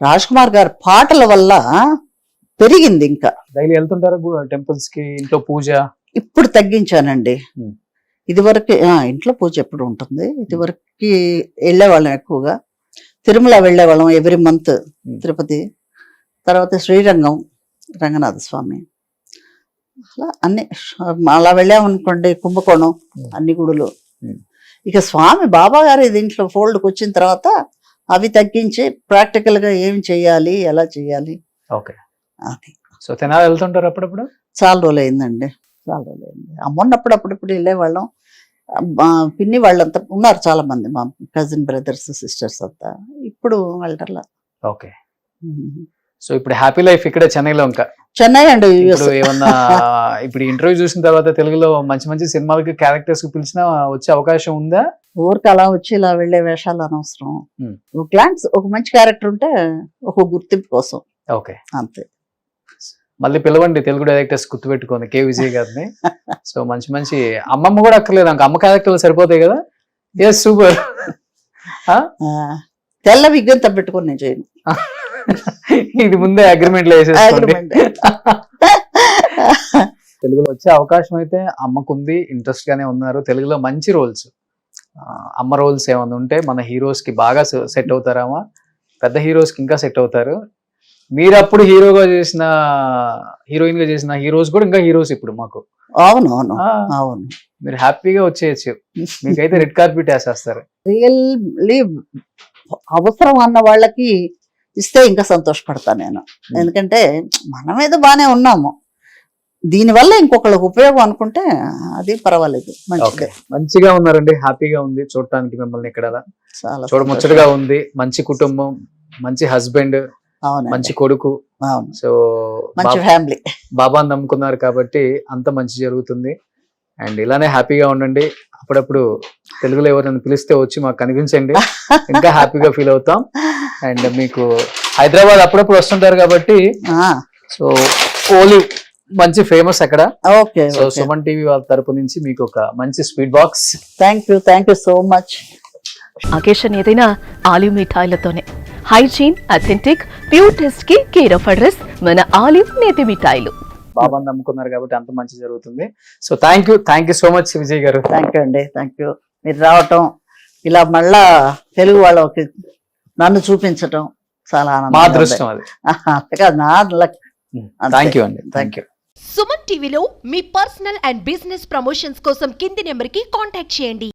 రాజ్ కుమార్ గారి పాటల వల్ల పెరిగింది. ఇంకా డైలీ వెళ్తుంటారా టెంపుల్స్ కి? ఇంట్లో పూజ ఇప్పుడు తగ్గించానండి. ఇదివరకు ఇంట్లో పూజ ఎప్పుడు ఉంటుంది. ఇదివరకు వెళ్ళేవాళ్ళం ఎక్కువగా. తిరుమల వెళ్ళేవాళ్ళం ఎవ్రీ మంత్, తిరుపతి, తర్వాత శ్రీరంగం, రంగనాథ స్వామి, అలా అన్ని అలా వెళ్ళామనుకోండి. కుంభకోణం, అన్ని గుడులు. ఇక స్వామి బాబా గారి దీంట్లో ఫోల్డ్కి వచ్చిన తర్వాత అవి తగ్గించి ప్రాక్టికల్ గా ఏం చెయ్యాలి, ఎలా చెయ్యాలి. ఓకే. అది. సో తెనాలి వెళ్తుంటారు అప్పుడప్పుడు? చాలా రోజులు అయిందండి, చాలా రోజులు అయింది. అమ్మన్నప్పుడు అప్పుడప్పుడు వెళ్ళేవాళ్ళం. పిన్ని వాళ్ళంతా ఉన్నారు చాలా మంది, మా కజిన్ బ్రదర్స్ సిస్టర్స్ అంతా. ఇప్పుడు వెళ్ళటర్లా. ఓకే. సో ఇప్పుడు హ్యాపీ లైఫ్ ఇక్కడ చెన్నైలో? ఇంకా చెన్నై అండి. ఏమన్నా ఇప్పుడు ఇంటర్వ్యూ చూసిన తర్వాత తెలుగులో మంచి మంచి సినిమాలకి క్యారెక్టర్స్ కి పిలిచినా వచ్చే అవకాశం ఉందా? ఊరికి అలా వచ్చి ఇలా వెళ్లే వేషాలు అనవసరం. ఒక మంచి క్యారెక్టర్ ఉంటే ఒక గుర్తింపు కోసం. ఓకే, అంతే. మళ్ళీ పిలవండి తెలుగు డైరెక్టర్స్ గుర్తుపెట్టుకోండి కే విజయ్ గారిని. సో మంచి మంచి అమ్మమ్మ కూడా అక్కర్లేదు, అమ్మ క్యారెక్టర్లు సరిపోతాయి కదా. Yes, super. తెల్ల విగ్గంతా పెట్టుకొని నేను చేయను. ఇది ముందే అగ్రిమెంట్ లో వేసేసుకోండి. తెలుగులో వచ్చే అవకాశం అయితే అమ్మకుంది, ఇంట్రెస్ట్ గానే ఉన్నారు. తెలుగులో మంచి రోల్స్, అమ్మ రోల్స్ ఏమన్నా ఉంటే మన హీరోస్ కి బాగా సెట్ అవుతారామా? పెద్ద హీరోస్ కి ఇంకా సెట్ అవుతారు. మీరు అప్పుడు హీరోయిన్ గా చేసిన హీరోస్ కూడా ఇంకా హీరోస్ ఇప్పుడు మాకు. అవును, మీరు హ్యాపీగా వచ్చేయచ్చు. మీకైతే రెడ్ కార్పెట్ వేసేస్తారు. రియల్లీ అవసరం అన్న వాళ్ళకి ఇస్తే ఇంకా సంతోషపడతాను నేను. ఎందుకంటే మనం ఏదో బాగానే ఉన్నాము, దీనివల్ల ఇంకొకళ్ళకి ఉపయోగం అనుకుంటే అది పర్వాలేదు. మంచిగా ఉన్నారండి, హ్యాపీగా ఉంది చూడటానికి మిమ్మల్ని ఇక్కడ. చాలా చూడముచ్చటగా ఉంది. మంచి కుటుంబం, మంచి హస్బెండ్, మంచి కొడుకు. సో మంచి ఫ్యామిలీ. బాబాని నమ్ముకున్నారు కాబట్టి అంత మంచి జరుగుతుంది. అండ్ ఇలానే హ్యాపీగా ఉండండి. అప్పుడప్పుడు తెలుగులో ఎవరైనా పిలిస్తే వచ్చి మాకు కనిపించండి, ఇంకా హ్యాపీగా ఫీల్ అవుతాం. అండ్ మీకు హైదరాబాద్ అప్పుడప్పుడు వస్తుంటారు కాబట్టి సో ఓలీ మంచి ఫేమస్ అక్కడ. సో సుమన్ టీవీ వాళ్ళ తరపు నుంచి మీకు ఒక మంచి sweet box. Thank you so much. Occasion ఏదైనా ఆలివ్ మిఠాయిలతోనే. హైజీన్, అథెంటిక్, ప్యూర్ టెస్ట్ కి కేర్ ఆఫ్ అడ్రస్ మన ఆలివ్ నేతి మిఠాయిలు. బాబాని నమ్ముకున్నారు కాబట్టి అంత మంచి జరుగుతుంది. So thank you so much Vijay garu. Thank you అండి, థ్యాంక్ యూ. మీరు రావటం, ఇలా మళ్ళా తెలుగు వాళ్ళకి నన్ను చూపించటం చాలా మా ఆనందంగా ఉంది. అదృష్టం అది. అంతేకాదు, నా లక్. థ్యాంక్ యూ అండి, థ్యాంక్ యూ. సుమన్ టీవీలో మీ పర్సనల్ అండ్ బిజినెస్ ప్రమోషన్స్ కోసం కింది నెంబర్కి కాంటాక్ట్ చేయండి.